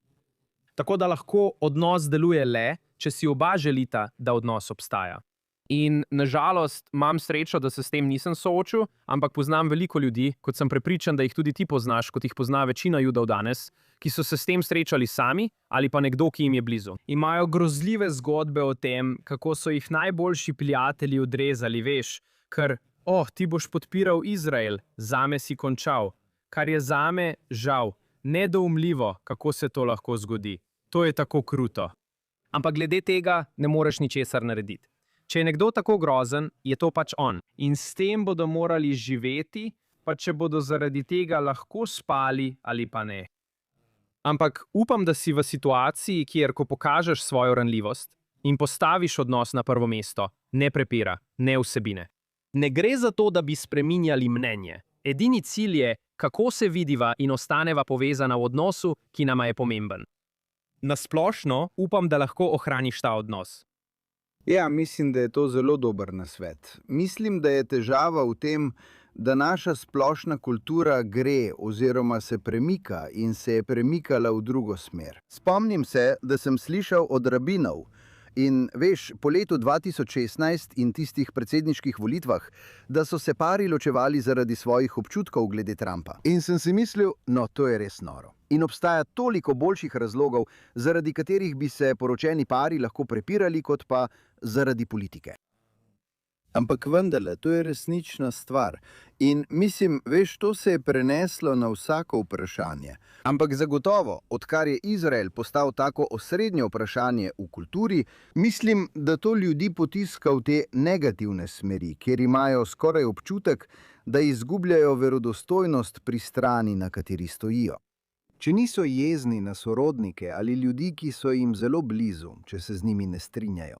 Tako da lahko odnos deluje le, če si oba želita, da odnos obstaja. In nažalost imam srečo, da se s tem nisem soočil, ampak poznam veliko ljudi, kot sem prepričan, da jih tudi ti poznaš, kot jih pozna večina Judov danes, ki so se s tem srečali sami ali pa nekdo, ki jim je blizu. Imajo grozljive zgodbe o tem, kako so jih najboljši prijatelji odrezali, ker, ti boš podpiral Izrael, zame si končal, kar je zame, žal, nedoumljivo, kako se to lahko zgodi. To je tako kruto. Ampak glede tega ne moreš ničesar narediti. Če je nekdo tako grozen, je to pač on. In s tem bodo morali živeti, pa če bodo zaradi tega lahko spali ali pa ne. Ampak upam, da si v situaciji, kjer ko pokažeš svojo ranljivost in postaviš odnos na prvo mesto, ne prepira, ne vsebine. Ne gre za to, da bi spreminjali mnenje. Edini cilj je, kako se vidiva in ostaneva povezana v odnosu, ki nama je pomemben. Na splošno upam, da lahko ohraniš ta odnos. Ja, mislim, da je to zelo dober nasvet. Mislim, da je težava v tem, da naša splošna kultura gre oziroma se premika in se je premikala v drugo smer. Spomnim se, da sem slišal od rabinov in po letu 2016 in tistih predsedniških volitvah, da so se pari ločevali zaradi svojih občutkov glede Trumpa. In sem si mislil, to je res noro. In obstaja toliko boljših razlogov, zaradi katerih bi se poročeni pari lahko prepirali, kot pa zaradi politike. Ampak vendarle, to je resnična stvar. In mislim, veš, to se je preneslo na vsako vprašanje. Ampak zagotovo, odkar je Izrael postal tako osrednje vprašanje v kulturi, mislim, da to ljudi potiska v te negativne smeri, kjer imajo skoraj občutek, da izgubljajo verodostojnost pri strani, na kateri stojijo. Če niso jezni na sorodnike ali ljudi, ki so jim zelo blizu, če se z njimi ne strinjajo.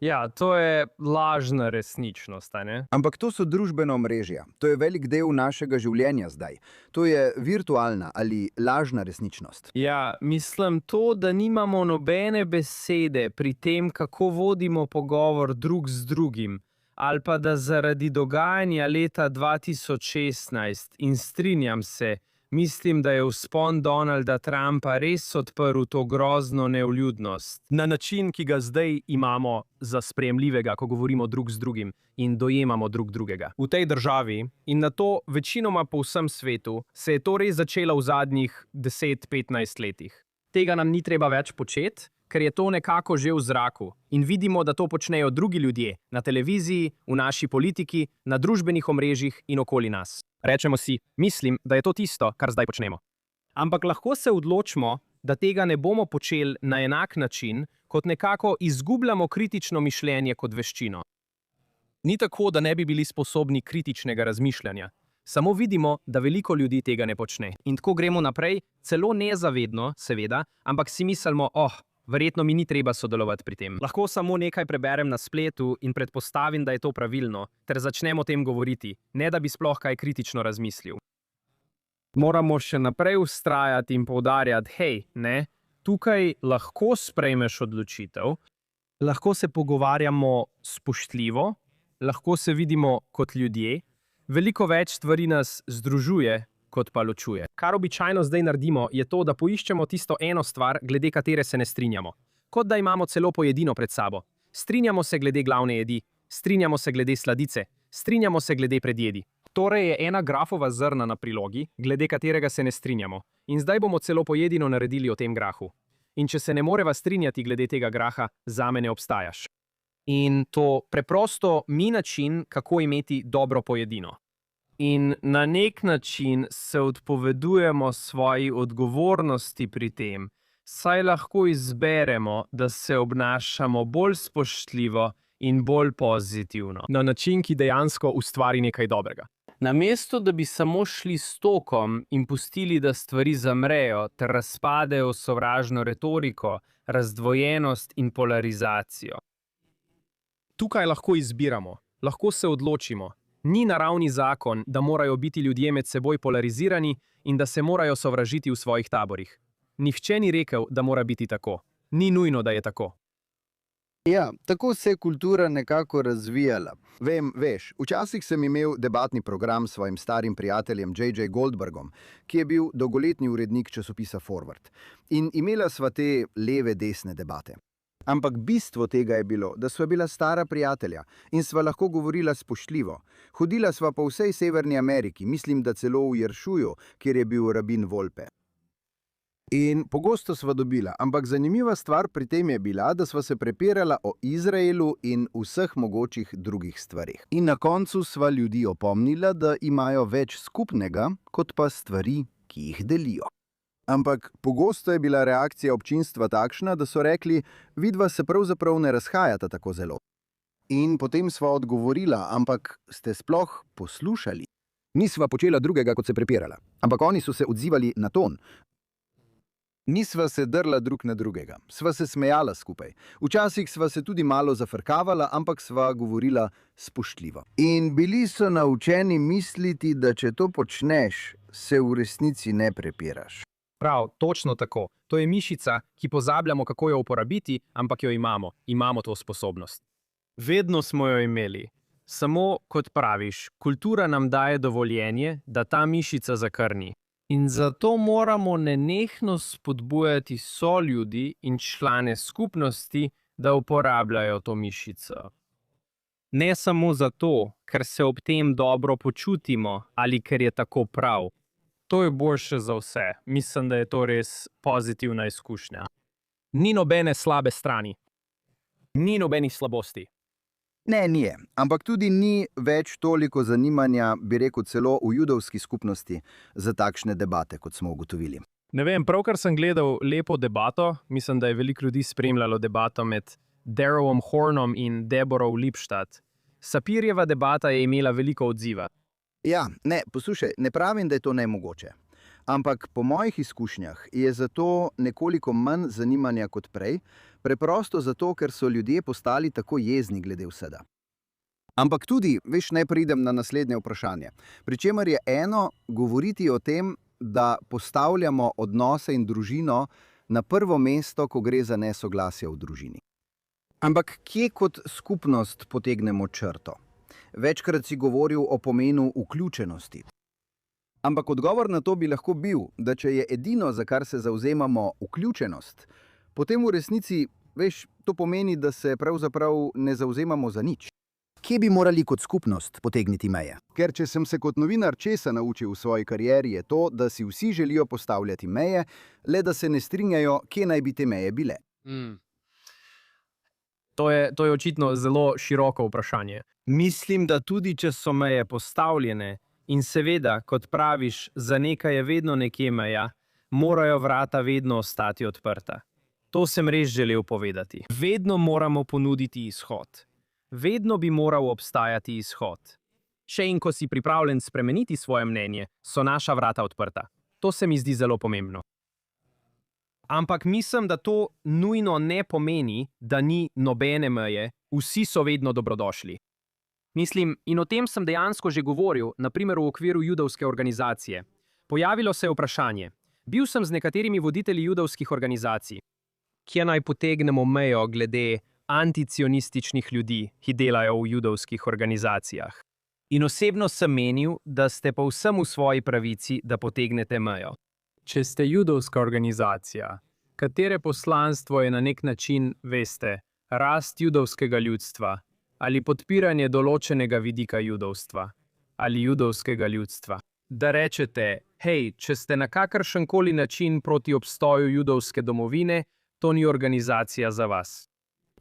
Ja, to je lažna resničnost, a ne? Ampak to so družbena omrežja. To je velik del našega življenja zdaj. To je virtualna ali lažna resničnost. Ja, mislim to, da nimamo nobene besede pri tem, kako vodimo pogovor drug z drugim, ali pa da zaradi dogajanja leta 2016, in strinjam se, mislim, da je vzpon Donalda Trumpa res odprl to grozno nevljudnost. Na način, ki ga zdaj imamo za sprejemljivega, ko govorimo drug z drugim in dojemamo drug drugega. V tej državi in na to večinoma po vsem svetu se je to res začelo v zadnjih 10-15 letih. Tega nam ni treba več početi, ker je to nekako že v zraku in vidimo, da to počnejo drugi ljudje na televiziji, v naši politiki, na družbenih omrežjih in okoli nas. Rečemo si, mislim, da je to tisto, kar zdaj počnemo. Ampak lahko se odločimo, da tega ne bomo počeli na enak način, kot nekako izgubljamo kritično mišljenje kot veščino. Ni tako, da ne bi bili sposobni kritičnega razmišljanja. Samo vidimo, da veliko ljudi tega ne počne. In tako gremo naprej, celo nezavedno, seveda, ampak si mislimo, verjetno mi ni treba sodelovati pri tem. Lahko samo nekaj preberem na spletu in predpostavim, da je to pravilno, ter začnem o tem govoriti, ne da bi sploh kaj kritično razmislil. Moramo še naprej vztrajati in poudarjati, hej, ne, tukaj lahko sprejmeš odločitev, lahko se pogovarjamo spoštljivo, lahko se vidimo kot ljudje, veliko več stvari nas združuje, kot pa ločuje. Kar običajno zdaj naredimo, je to, da poiščemo tisto eno stvar, glede katere se ne strinjamo. Kot da imamo celo pojedino pred sabo. Strinjamo se glede glavne jedi, strinjamo se glede sladice, strinjamo se glede predjedi. Torej je ena grafova zrna na prilogi, glede katerega se ne strinjamo. In zdaj bomo celo pojedino naredili o tem grahu. In če se ne moreva strinjati glede tega graha, zame ne obstajaš. In to preprosto ni način, kako imeti dobro pojedino. In na nek način se odpovedujemo svoji odgovornosti pri tem, saj lahko izberemo, da se obnašamo bolj spoštljivo in bolj pozitivno. Na način, ki dejansko ustvari nekaj dobrega. Namesto, da bi samo šli s tokom in pustili, da stvari zamrejo ter razpadejo v sovražno retoriko, razdvojenost in polarizacijo. Tukaj lahko izbiramo, lahko se odločimo. Ni naravni zakon, da morajo biti ljudje med seboj polarizirani in da se morajo sovražiti v svojih taborih. Nihče ni rekel, da mora biti tako. Ni nujno, da je tako. Ja, tako se je kultura nekako razvijala. Veš, včasih sem imel debatni program s svojim starim prijateljem J.J. Goldbergom, ki je bil dolgoletni urednik časopisa Forward. In imela sva te leve-desne debate. Ampak bistvo tega je bilo, da sva bila stara prijatelja in sva lahko govorila spoštljivo. Hodila sva po vsej Severni Ameriki, mislim, da celo v Jeršuju, kjer je bil rabin Volpe. In pogosto sva dobila, ampak zanimiva stvar pri tem je bila, da sva se prepirala o Izraelu in vseh mogočih drugih stvarih. In na koncu sva ljudi opomnila, da imajo več skupnega, kot pa stvari, ki jih delijo. Ampak pogosto je bila reakcija občinstva takšna, da so rekli, vidva se pravzaprav ne razhajata tako zelo. In potem sva odgovorila, ampak ste sploh poslušali? Nisva počela drugega, kot se prepirala, ampak oni so se odzivali na ton. Nisva se drla drug na drugega, sva se smejala skupaj. Včasih sva se tudi malo zafrkavala, ampak sva govorila spoštljivo. In bili so naučeni misliti, da če to počneš, se v resnici ne prepiraš. Prav, točno tako. To je mišica, ki pozabljamo, kako jo uporabiti, ampak jo imamo. Imamo to sposobnost. Vedno smo jo imeli. Samo, kot praviš, kultura nam daje dovoljenje, da ta mišica zakrni. In zato moramo nenehno spodbujati soljudi in člane skupnosti, da uporabljajo to mišico. Ne samo zato, ker se ob tem dobro počutimo ali ker je tako prav. To je boljše za vse. Mislim, da je to res pozitivna izkušnja. Ni nobene slabe strani. Ni nobenih slabosti. Ne, ni, ampak tudi ni več toliko zanimanja, bi rekel celo v judovski skupnosti, za takšne debate, kot smo ugotovili. Ne vem, pravkar sem gledal lepo debato, mislim, da je veliko ljudi spremljalo debato med Darrowom Hornom in Deborah Lipstadt. Sapirjeva debata je imela veliko odziva. Ja, ne, poslušaj, ne pravim, da je to nemogoče. Ampak po mojih izkušnjah je zato nekoliko manj zanimanja kot prej, preprosto zato, ker so ljudje postali tako jezni glede vsega. Ampak tudi, veš, ne pridem na naslednje vprašanje. Pričemer je eno govoriti o tem, da postavljamo odnose in družino na prvo mesto, ko gre za nesoglasje v družini. Ampak kje kot skupnost potegnemo črto? Večkrat si govoril o pomenu vključenosti. Ampak odgovor na to bi lahko bil, da če je edino, za kar se zavzemamo, vključenost, potem v resnici, veš, to pomeni, da se pravzaprav ne zavzemamo za nič. Kje bi morali kot skupnost potegniti meje? Ker če sem se kot novinar česa naučil v svoji karieri, je to, da si vsi želijo postavljati meje, le da se ne strinjajo, kje naj bi te meje bile. To je očitno zelo široko vprašanje. Mislim, da tudi če so meje postavljene in seveda, kot praviš, za nekaj je vedno nekje meja, morajo vrata vedno ostati odprta. To sem res želel povedati. Vedno moramo ponuditi izhod. Vedno bi moral obstajati izhod. Še in ko si pripravljen spremeniti svoje mnenje, so naša vrata odprta. To se mi zdi zelo pomembno. Ampak mislim, da to nujno ne pomeni, da ni nobene meje, vsi so vedno dobrodošli. Mislim, in o tem sem dejansko že govoril, naprimer v okviru judovske organizacije. Pojavilo se je vprašanje. Bil sem z nekaterimi voditelji judovskih organizacij. Kje naj potegnemo mejo glede anticionističnih ljudi, ki delajo v judovskih organizacijah? In osebno sem menil, da ste povsem v svoji pravici, da potegnete mejo. Če ste judovska organizacija, katere poslanstvo je na nek način, veste, rast judovskega ljudstva ali podpiranje določenega vidika judovstva ali judovskega ljudstva. Da rečete, hej, če ste na kakršenkoli način proti obstoju judovske domovine, to ni organizacija za vas.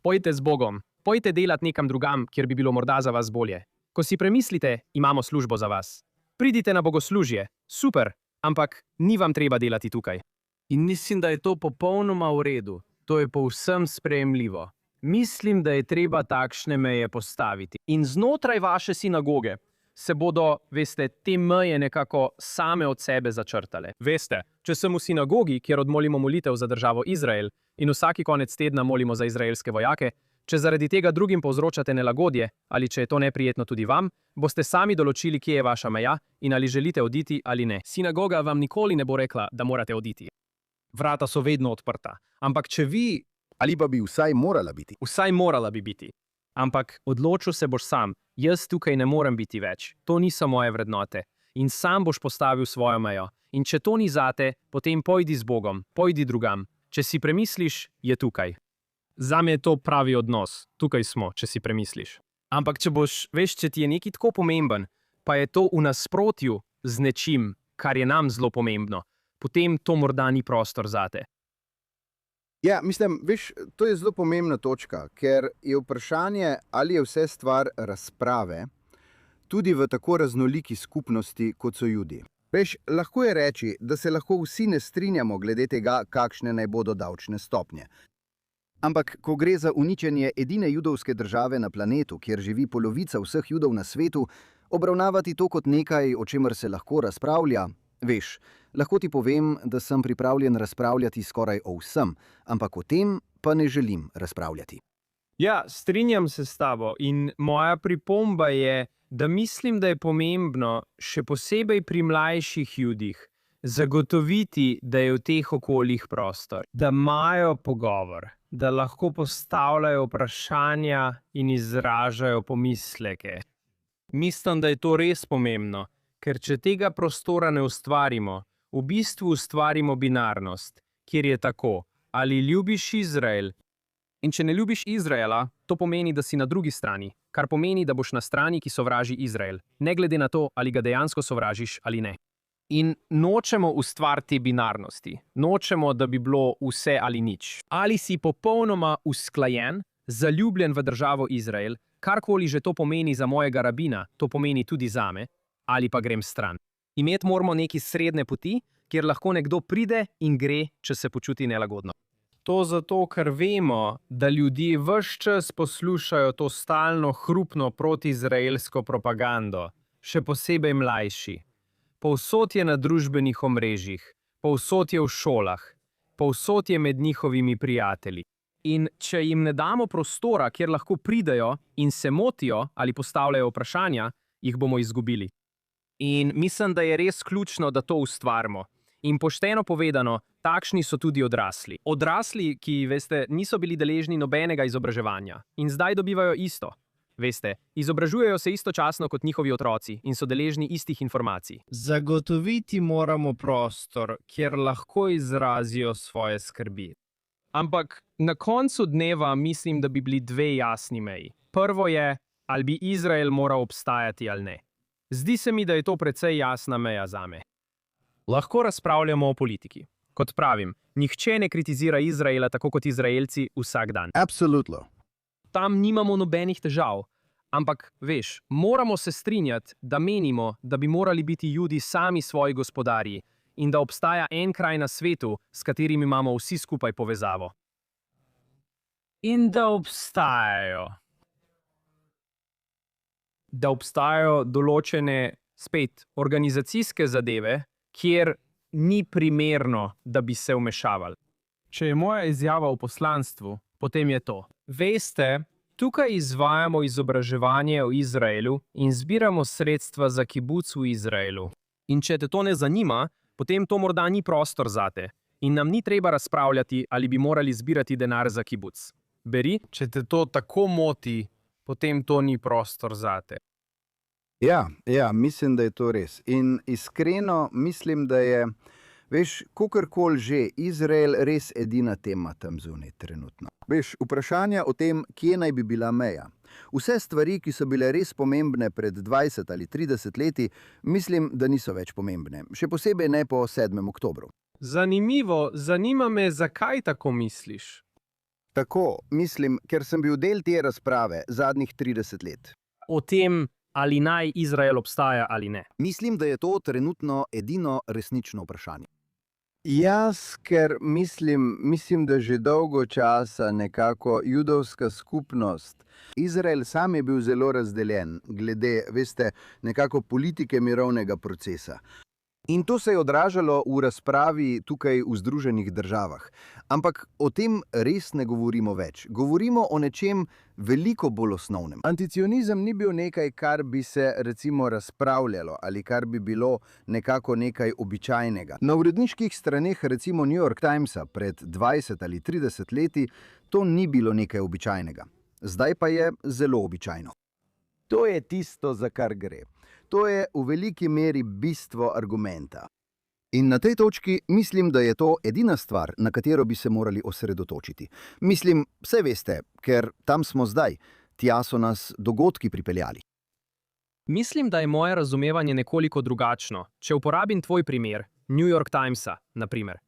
Pojdite z Bogom, pojdite delati nekam drugam, kjer bi bilo morda za vas bolje. Ko si premislite, imamo službo za vas. Pridite na bogoslužje, super, ampak ni vam treba delati tukaj. In mislim, da je to popolnoma v redu. To je povsem sprejemljivo. Mislim, da je treba takšne meje postaviti. In znotraj vaše sinagoge se bodo, veste, te meje nekako same od sebe začrtale. Veste, če sem v sinagogi, kjer odmolimo molitev za državo Izrael in vsaki konec tedna molimo za izraelske vojake, če zaradi tega drugim povzročate nelagodje ali če je to neprijetno tudi vam, boste sami določili, kje je vaša meja in ali želite oditi ali ne. Sinagoga vam nikoli ne bo rekla, da morate oditi. Vrata so vedno odprta. Ampak če vi... Ali pa bi vsaj morala biti? Vsaj morala bi biti. Ampak odločil se boš sam. Jaz tukaj ne morem biti več. To niso moje vrednote. In sam boš postavil svojo mejo. In če to ni zate, potem pojdi z Bogom, pojdi drugam. Če si premisliš, je tukaj. Zame je to pravi odnos. Tukaj smo, če si premisliš. Ampak če boš, veš, če ti je nekaj tako pomemben, pa je to v nasprotju z nečim, kar je nam zelo pomembno, potem to morda ni prostor zate. Ja, mislim, veš, to je zelo pomembna točka, ker je vprašanje, ali je vse stvar razprave, tudi v tako raznoliki skupnosti, kot so Judi. Veš, lahko je reči, da se lahko vsi ne strinjamo glede tega, kakšne naj bodo davčne stopnje. Ampak, ko gre za uničenje edine judovske države na planetu, kjer živi polovica vseh Judov na svetu, obravnavati to kot nekaj, o čemer se lahko razpravlja, veš, lahko ti povem, da sem pripravljen razpravljati skoraj o vsem, ampak o tem pa ne želim razpravljati. Ja, strinjam se s tabo in moja pripomba je, da mislim, da je pomembno, še posebej pri mlajših Judih, zagotoviti, da je v teh okoljih prostor, da imajo pogovor, da lahko postavljajo vprašanja in izražajo pomisleke. Mislim, da je to res pomembno, ker če tega prostora ne ustvarimo, v bistvu ustvarimo binarnost, kjer je tako, ali ljubiš Izrael. In če ne ljubiš Izraela, to pomeni, da si na drugi strani, kar pomeni, da boš na strani, ki sovraži Izrael, ne glede na to, ali ga dejansko sovražiš ali ne. In nočemo ustvariti binarnosti, nočemo, da bi bilo vse ali nič. Ali si popolnoma usklajen, zaljubljen v državo Izrael, Karkoli že to pomeni za mojega rabina, to pomeni tudi zame, ali pa grem stran. Imeti moramo neki srednje poti, kjer lahko nekdo pride in gre, če se počuti nelagodno. To zato, ker vemo, da ljudje ves čas poslušajo to stalno hrupno protiizraelsko propagando, še posebej mlajši. Povsod je na družbenih omrežjih, povsod je v šolah, povsod je med njihovimi prijatelji. In če jim ne damo prostora, kjer lahko pridejo in se motijo ali postavljajo vprašanja, jih bomo izgubili. In mislim, da je res ključno, da to ustvarimo. In pošteno povedano, takšni so tudi odrasli. Odrasli, ki, veste, niso bili deležni nobenega izobraževanja in zdaj dobivajo isto. Veste, izobražujejo se istočasno kot njihovi otroci in so deležni istih informacij. Zagotoviti moramo prostor, kjer lahko izrazijo svoje skrbi. Ampak na koncu dneva mislim, da bi bili dve jasni meji. Prvo je, ali bi Izrael moral obstajati ali ne. Zdi se mi, da je to precej jasna meja zame. Lahko razpravljamo o politiki. Kot pravim, nihče ne kritizira Izraela tako kot Izraelci vsak dan. Absolutno. Tam nimamo nobenih težav. Ampak, veš, moramo se strinjati, da menimo, da bi morali biti Judi sami svoji gospodarji in da obstaja en kraj na svetu, s katerim imamo vsi skupaj povezavo. In da obstajajo. Da obstajajo določene, spet, organizacijske zadeve, kjer ni primerno, da bi se vmešavali. Če je moja izjava v poslanstvu, potem je to. Veste, tukaj izvajamo izobraževanje o Izraelu in zbiramo sredstva za kibuc v Izraelu. In če te to ne zanima, potem to morda ni prostor zate in nam ni treba razpravljati, ali bi morali zbirati denar za kibuc. Beri, če te to tako moti, potem to ni prostor zate. Ja, mislim, da je to res. In iskreno mislim, da je, veš, kakorkoli že, Izrael res edina tema tam zunaj trenutno. Veš, vprašanja o tem, kje naj bi bila meja. Vse stvari, ki so bile res pomembne pred 20 ali 30 leti, mislim, da niso več pomembne. Še posebej ne po 7. oktobru. Zanimivo, zanima me, zakaj tako misliš? Tako, mislim, ker sem bil del te razprave zadnjih 30 let. O tem, ali naj Izrael obstaja ali ne. Mislim, da je to trenutno edino resnično vprašanje. Jaz, ker mislim, da že dolgo časa nekako judovska skupnost, Izrael sam je bil zelo razdeljen glede, veste, nekako politike mirovnega procesa. In to se je odražalo v razpravi tukaj v Združenih državah. Ampak o tem res ne govorimo več. Govorimo o nečem veliko bolj osnovnem. Anticionizem ni bil nekaj, kar bi se recimo razpravljalo ali kar bi bilo nekako nekaj običajnega. Na uredniških straneh recimo New York Timesa pred 20 ali 30 leti to ni bilo nekaj običajnega. Zdaj pa je zelo običajno. To je tisto, za kar gre. To je v veliki meri bistvo argumenta. In na tej točki mislim, da je to edina stvar, na katero bi se morali osredotočiti. Mislim, vse veste, ker tam smo zdaj, tja so nas dogodki pripeljali. Mislim, da je moje razumevanje nekoliko drugačno, če uporabim tvoj primer, New York Timesa, na primer.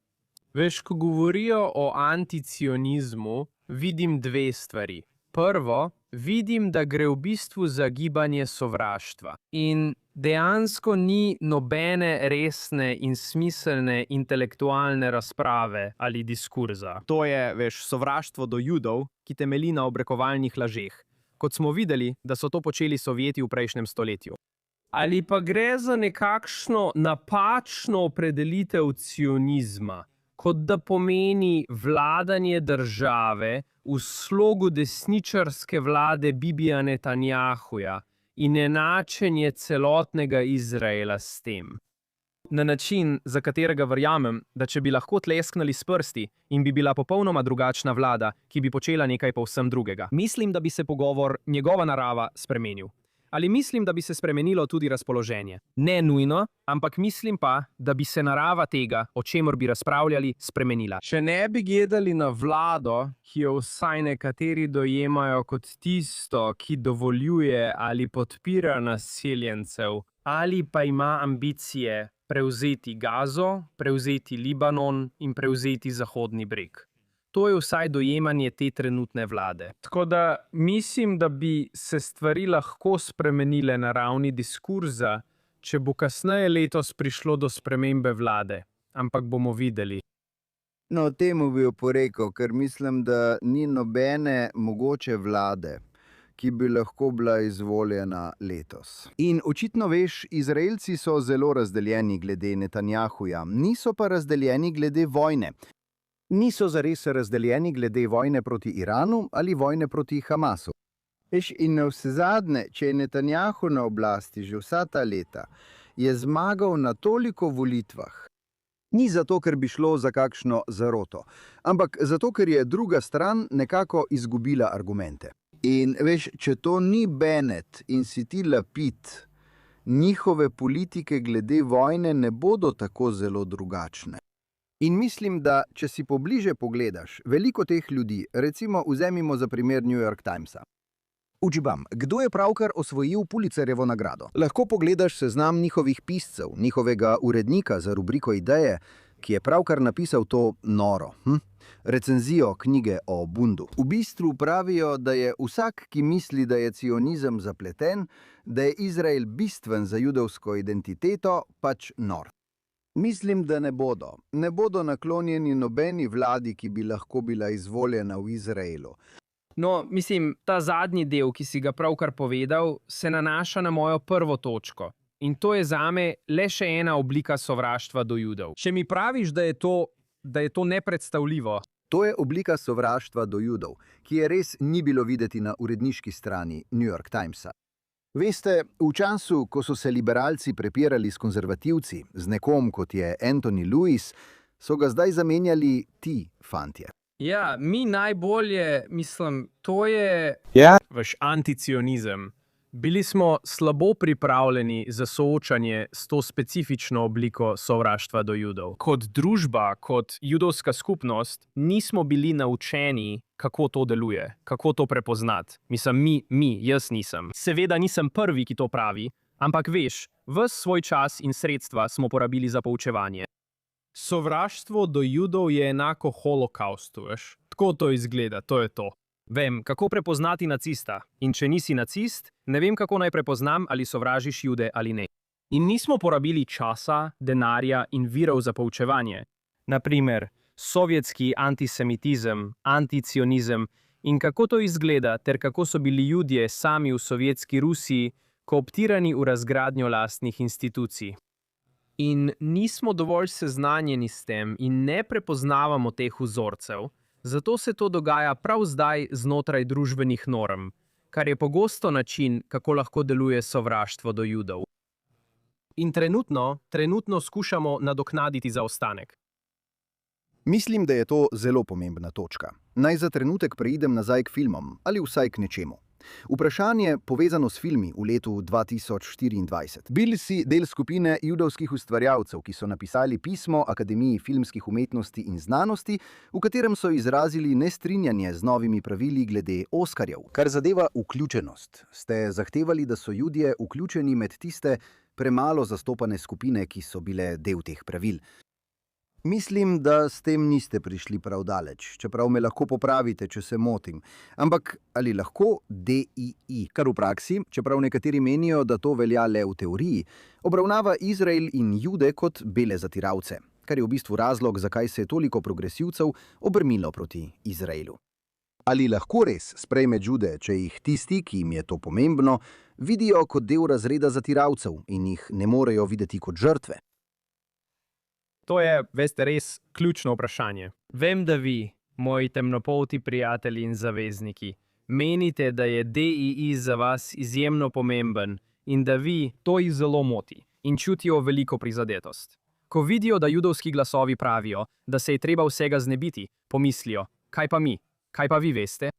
Veš, ko govorijo o anticionizmu, vidim dve stvari. Prvo, vidim, da gre v bistvu za gibanje sovraštva. In dejansko ni nobene resne in smiselne intelektualne razprave ali diskurza. To je, veš, sovraštvo do Judov, ki temelji na obrekovalnih lažeh. Kot smo videli, da so to počeli Sovjeti v prejšnjem stoletju. Ali pa gre za nekakšno napačno opredelitev cionizma, kot da pomeni vladanje države v slogu desničarske vlade Bibija Netanjahuja in enačenje celotnega Izraela s tem. Na način, za katerega verjamem, da če bi lahko tlesknili s prsti in bi bila popolnoma drugačna vlada, ki bi počela nekaj povsem drugega. Mislim, da bi se pogovor, njegova narava, spremenil. Ali mislim, da bi se spremenilo tudi razpoloženje? Ne nujno, ampak mislim pa, da bi se narava tega, o čemer bi razpravljali, spremenila. Če ne bi gledali na vlado, ki jo vsaj nekateri dojemajo kot tisto, ki dovoljuje ali podpira naseljencev, ali pa ima ambicije prevzeti Gazo, prevzeti Libanon in prevzeti Zahodni breg. To je vsaj dojemanje te trenutne vlade. Tako da mislim, da bi se stvari lahko spremenile na ravni diskurza, če bo kasneje letos prišlo do spremembe vlade. Ampak bomo videli. No, temu bi oporekal, ker mislim, da ni nobene mogoče vlade, ki bi lahko bila izvoljena letos. In očitno veš, Izraelci so zelo razdeljeni glede Netanjahuja, niso pa razdeljeni glede vojne. Niso zares razdeljeni glede vojne proti Iranu ali vojne proti Hamasu. Veš, in navsezadnje, če je Netanjahu na oblasti že vsa ta leta, je zmagal na toliko volitvah. Ni zato, ker bi šlo za kakšno zaroto, ampak zato, ker je druga stran nekako izgubila argumente. In veš, če to ni Bennett in si ti Lapid, njihove politike glede vojne ne bodo tako zelo drugačne. In mislim, da če si pobliže pogledaš, veliko teh ljudi, recimo vzemimo za primer New York Timesa. Učibam, kdo je pravkar osvojil Pulitzerjevo nagrado? Lahko pogledaš seznam njihovih piscev, njihovega urednika za rubriko Ideje, ki je pravkar napisal to noro. Recenzijo knjige o Bundu. V bistvu pravijo, da je vsak, ki misli, da je cionizem zapleten, da je Izrael bistven za judovsko identiteto, pač nor. Mislim, da ne bodo. Ne bodo naklonjeni nobeni vladi, ki bi lahko bila izvoljena v Izraelu. No, mislim, ta zadnji del, ki si ga pravkar povedal, se nanaša na mojo prvo točko. In to je zame le še ena oblika sovraštva do Judov. Če mi praviš, da je to nepredstavljivo. To je oblika sovraštva do Judov, ki je res ni bilo videti na uredniški strani New York Timesa. Veste, v času, ko so se liberalci prepirali s konzervativci, z nekom kot je Anthony Lewis, so ga zdaj zamenjali ti fantje. Ja, mi najbolje, mislim, to je Vaš anticionizem. Bili smo slabo pripravljeni za soočanje s to specifično obliko sovraštva do Judov. Kot družba, kot judovska skupnost, nismo bili naučeni, kako to deluje, kako to prepoznati. Mislim, jaz nisem. Seveda nisem prvi, ki to pravi, ampak veš, ves svoj čas in sredstva smo porabili za poučevanje. Sovraštvo do Judov je enako holokaustu, veš? Tako to izgleda, to je to. Vem, kako prepoznati nacista. In če nisi nacist, ne vem, kako naj prepoznam, ali sovražiš Jude ali ne. In nismo porabili časa, denarja in virov za poučevanje. Naprimer, sovjetski antisemitizem, anticionizem in kako to izgleda, ter kako so bili Judje sami v sovjetski Rusiji kooptirani v razgradnjo lastnih institucij. In nismo dovolj seznanjeni s tem in ne prepoznavamo teh vzorcev, zato se to dogaja prav zdaj znotraj družbenih norm, kar je pogosto način, kako lahko deluje sovraštvo do Judov. In trenutno skušamo nadoknaditi zaostanek. Mislim, da je to zelo pomembna točka. Naj za trenutek preidem nazaj k filmom ali vsaj k nečemu. Vprašanje povezano s filmi v letu 2024. Bili si del skupine judovskih ustvarjalcev, ki so napisali pismo Akademiji filmskih umetnosti in znanosti, v katerem so izrazili nestrinjanje z novimi pravili glede Oskarjev. Kar zadeva vključenost, ste zahtevali, da so Judje vključeni med tiste premalo zastopane skupine, ki so bile del teh pravil. Mislim, da s tem niste prišli prav daleč, čeprav me lahko popravite, če se motim. Ampak ali lahko DII, kar v praksi, čeprav nekateri menijo, da to velja le v teoriji, obravnava Izrael in Jude kot bele zatiralce, kar je v bistvu razlog, zakaj se je toliko progresivcev obrnilo proti Izraelu. Ali lahko res sprejme Jude, če jih tisti, ki jim je to pomembno, vidijo kot del razreda zatiralcev in jih ne morejo videti kot žrtve? To je, veste, res ključno vprašanje. Vem, da vi, moji temnopolti prijatelji in zavezniki, menite, da je DII za vas izjemno pomemben in da vi to jih zelo moti in čutijo veliko prizadetost. Ko vidijo, da judovski glasovi pravijo, da se je treba vsega znebiti, pomislijo, kaj pa mi, kaj pa vi veste?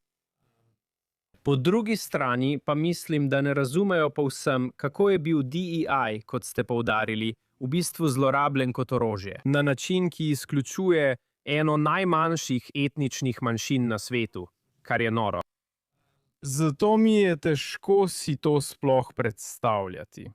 Po drugi strani pa mislim, da ne razumejo povsem, kako je bil DII, kot ste poudarili, v bistvu zlorabljen kot orožje, na način, ki izključuje eno najmanjših etničnih manjšin na svetu, kar je noro. Zato mi je težko si to sploh predstavljati.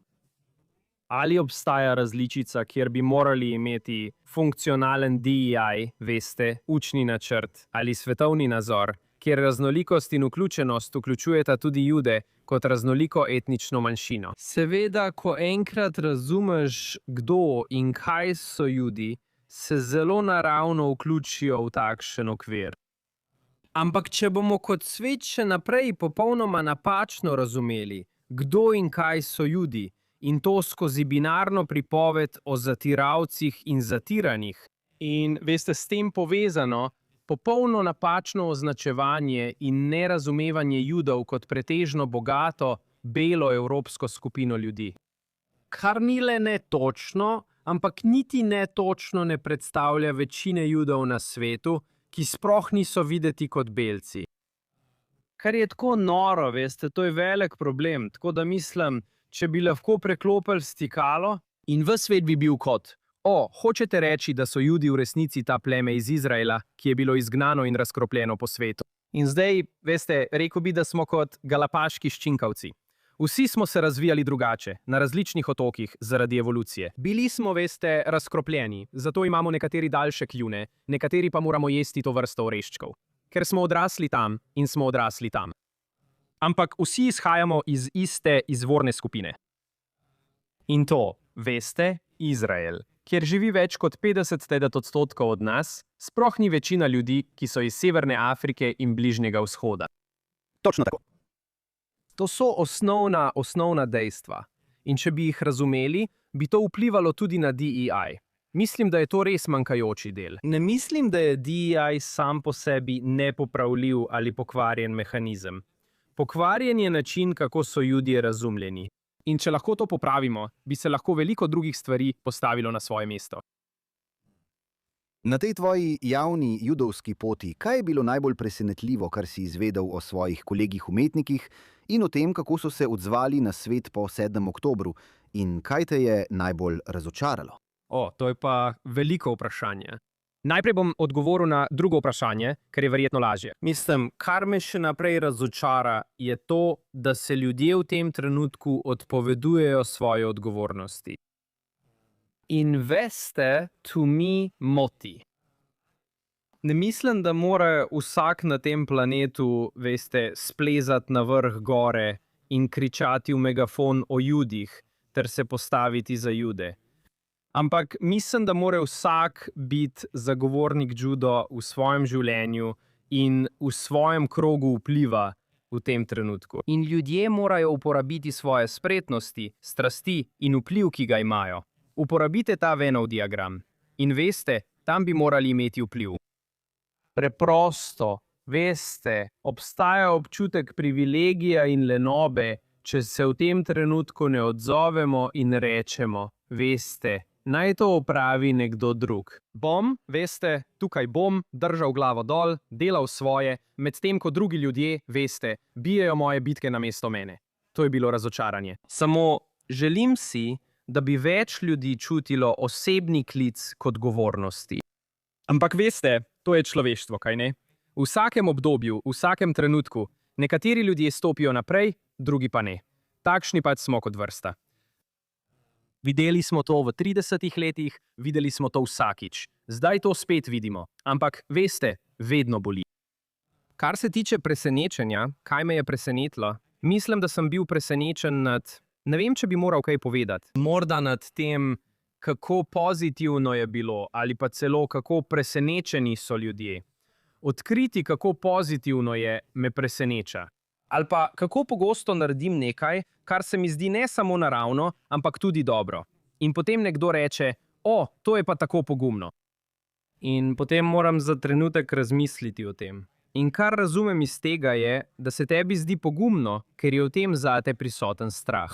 Ali obstaja različica, kjer bi morali imeti funkcionalen DEI, veste, učni načrt ali svetovni nazor, kjer raznolikost in vključenost vključujeta tudi Jude kot raznoliko etnično manjšino? Seveda, ko enkrat razumeš, kdo in kaj so Judi, se zelo naravno vključijo v takšen okvir. Ampak če bomo kot svet še naprej popolnoma napačno razumeli, kdo in kaj so Judi, in to skozi binarno pripoved o zatiralcih in zatiranih, in veste, s tem povezano popolno napačno označevanje in nerazumevanje Judov kot pretežno bogato, belo evropsko skupino ljudi. Kar ni le netočno, ampak niti netočno ne predstavlja večine Judov na svetu, ki sploh niso videti kot belci. Kar je tako noro, veste, to je velik problem, tako da mislim, če bi lahko preklopili stikalo in ves svet bi bil kot: hočete reči, da so Judi v resnici ta pleme iz Izraela, ki je bilo izgnano in razkropljeno po svetu. In zdaj, veste, rekel bi, da smo kot galapaški ščinkavci. Vsi smo se razvijali drugače, na različnih otokih, zaradi evolucije. Bili smo, veste, razkropljeni, zato imamo nekateri daljše kljune, nekateri pa moramo jesti to vrsto oreščkov. Ker smo odrasli tam in smo odrasli tam. Ampak vsi izhajamo iz iste izvorne skupine. In to, veste, Izrael, kjer živi več kot 50% od nas, sploh ni večina ljudi, ki so iz Severne Afrike in Bližnjega vzhoda. Točno tako. To so osnovna dejstva. In če bi jih razumeli, bi to vplivalo tudi na DEI. Mislim, da je to res manjkajoči del. Ne mislim, da je DEI sam po sebi nepopravljiv ali pokvarjen mehanizem. Pokvarjen je način, kako so Judje razumljeni. In če lahko to popravimo, bi se lahko veliko drugih stvari postavilo na svoje mesto. Na tej tvoji javni judovski poti, kaj je bilo najbolj presenetljivo, kar si izvedel o svojih kolegih umetnikih in o tem, kako so se odzvali na svet po 7. oktobru in kaj te je najbolj razočaralo? To je pa veliko vprašanje. Najprej bom odgovoril na drugo vprašanje, ker je verjetno lažje. Mislim, kar me še naprej razočara, je to, da se ljudje v tem trenutku odpovedujejo svoje odgovornosti. In veste, to me moti. Ne mislim, da mora vsak na tem planetu, veste, splezati na vrh gore in kričati v megafon o Judih ter se postaviti za Jude. Ampak mislim, da mora vsak biti zagovornik judo v svojem življenju in v svojem krogu vpliva v tem trenutku. In ljudje morajo uporabiti svoje spretnosti, strasti in vpliv, ki ga imajo. Uporabite ta Venov diagram. In veste, tam bi morali imeti vpliv. Preprosto, veste, obstaja občutek privilegija in lenobe, če se v tem trenutku ne odzovemo in rečemo, veste, naj to opravi nekdo drug. Veste, tukaj bom, držal glavo dol, delal svoje, medtem ko drugi ljudje, veste, bijejo moje bitke namesto mene. To je bilo razočaranje. Samo želim si, da bi več ljudi čutilo osebni klic kot odgovornosti. Ampak veste, to je človeštvo, kaj ne? V vsakem obdobju, v vsakem trenutku, nekateri ljudje stopijo naprej, drugi pa ne. Takšni pač smo kot vrsta. Videli smo to v 30 letih, videli smo to vsakič. Zdaj to spet vidimo. Ampak veste, vedno boli. Kar se tiče presenečenja, kaj me je presenetilo, mislim, da sem bil presenečen nad, ne vem, če bi moral kaj povedati, morda nad tem, kako pozitivno je bilo ali pa celo kako presenečeni so ljudje. Odkriti, kako pozitivno je, me preseneča. Ali pa kako pogosto naredim nekaj, kar se mi zdi ne samo naravno, ampak tudi dobro. In potem nekdo reče, to je pa tako pogumno. In potem moram za trenutek razmisliti o tem. In kar razumem iz tega je, da se tebi zdi pogumno, ker je v tem zate prisoten strah.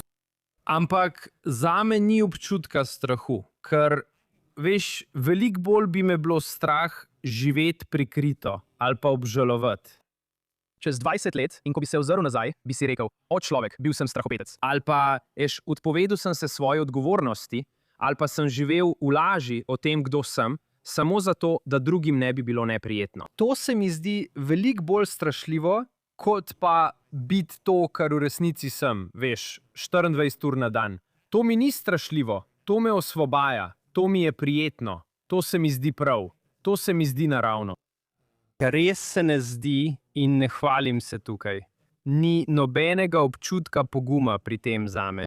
Ampak zame ni občutka strahu, ker, veš, veliko bolj bi me bilo strah živeti prikrito ali pa obžalovati. Čez 20 let, in ko bi se ozrl nazaj, bi si rekel, človek, bil sem strahopetec. Ali pa, odpovedal sem se svoji odgovornosti, ali pa sem živel v laži o tem, kdo sem, samo zato, da drugim ne bi bilo neprijetno. To se mi zdi veliko bolj strašljivo, kot pa biti to, kar v resnici sem, veš, 24 ur na dan. To mi ni strašljivo, to me osvobaja, to mi je prijetno, to se mi zdi prav, to se mi zdi naravno. Res se ne zdi in ne hvalim se tukaj. Ni nobenega občutka poguma pri tem zame.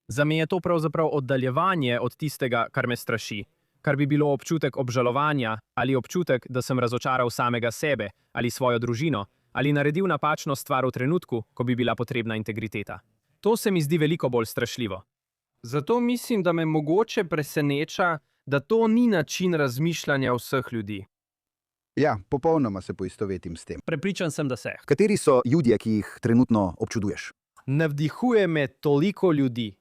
Zame je to pravzaprav oddaljevanje od tistega, kar me straši, kar bi bilo občutek obžalovanja ali občutek, da sem razočaral samega sebe ali svojo družino ali naredil napačno stvar v trenutku, ko bi bila potrebna integriteta. To se mi zdi veliko bolj strašljivo. Zato mislim, da me mogoče preseneča, da to ni način razmišljanja vseh ljudi. Ja, popolnoma se poistovetim s tem. Prepričan sem, da se. Kateri so ljudje, ki jih trenutno občuduješ? Navdihuje me toliko ljudi.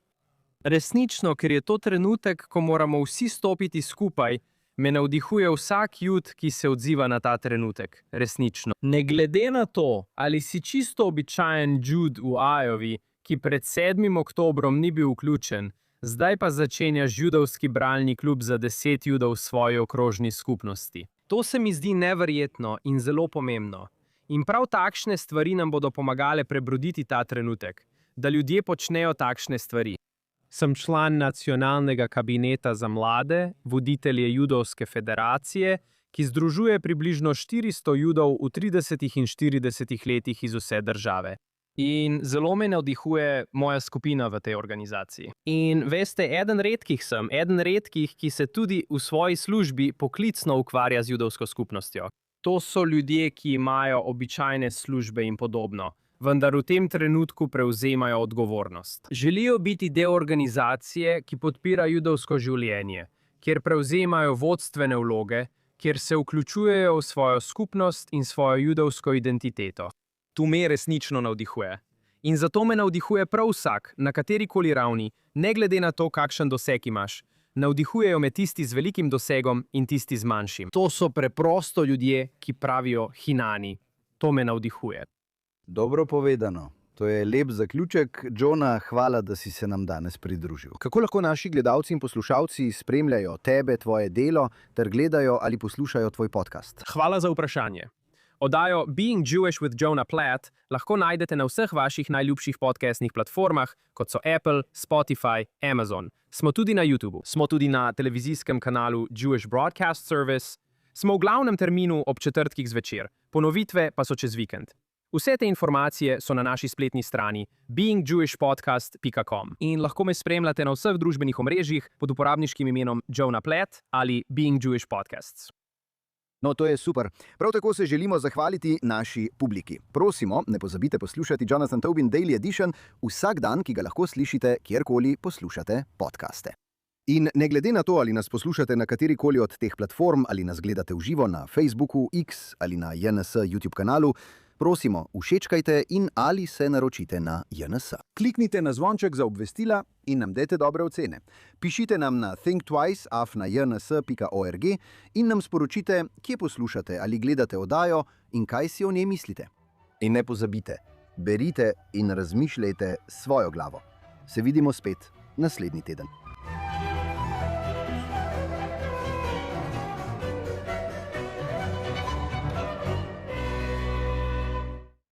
Resnično, ker je to trenutek, ko moramo vsi stopiti skupaj, me navdihuje vsak jud, ki se odziva na ta trenutek. Resnično. Ne glede na to, ali si čisto običajen jud v Iowi, ki pred 7. oktobrom ni bil vključen, zdaj pa začenjaš judovski bralni klub za 10 judov v svoji okrožni skupnosti. To se mi zdi neverjetno in zelo pomembno. In prav takšne stvari nam bodo pomagale prebroditi ta trenutek, da ljudje počnejo takšne stvari. Sem član nacionalnega kabineta za mlade, voditelje Judovske federacije, ki združuje približno 400 judov v 30 in 40 letih iz vse države. In zelo me navdihuje moja skupina v tej organizaciji. In veste, eden redkih, ki se tudi v svoji službi poklicno ukvarja z judovsko skupnostjo. To so ljudje, ki imajo običajne službe in podobno, vendar v tem trenutku prevzemajo odgovornost. Želijo biti del organizacije, ki podpira judovsko življenje, kjer prevzemajo vodstvene vloge, kjer se vključujejo v svojo skupnost in svojo judovsko identiteto. Tu me resnično navdihuje. In zato me navdihuje prav vsak, na katerikoli ravni, ne glede na to, kakšen doseg imaš. Navdihujejo me tisti z velikim dosegom in tisti z manjšim. To so preprosto ljudje, ki pravijo hinani. To me navdihuje. Dobro povedano. To je lep zaključek. Johna, hvala, da si se nam danes pridružil. Kako lahko naši gledalci in poslušalci spremljajo tebe, tvoje delo, ter gledajo ali poslušajo tvoj podcast? Hvala za vprašanje. Oddajo Being Jewish with Jonah Platt lahko najdete na vseh vaših najljubših podcastnih platformah, kot so Apple, Spotify, Amazon. Smo tudi na YouTubu, smo tudi na televizijskem kanalu Jewish Broadcast Service, smo v glavnem terminu ob četrtkih zvečer, ponovitve pa so čez vikend. Vse te informacije so na naši spletni strani beingjewishpodcast.com in lahko me spremljate na vseh družbenih omrežjih pod uporabniškim imenom Jonah Platt ali Being Jewish Podcasts. No, to je super. Prav tako se želimo zahvaliti naši publiki. Prosimo, ne pozabite poslušati Jonathan Tobin Daily Edition vsak dan, ki ga lahko slišite, kjerkoli poslušate podcaste. In ne glede na to, ali nas poslušate na katerikoli od teh platform, ali nas gledate v živo na Facebooku, X ali na JNS YouTube kanalu, prosimo, všečkajte in ali se naročite na JNS. Kliknite na zvonček za obvestila in nam dajte dobre ocene. Pišite nam na thinktwice@jns.org in nam sporočite, kje poslušate ali gledate oddajo in kaj si o njej mislite. In ne pozabite, berite in razmišljajte s svojo glavo. Se vidimo spet naslednji teden.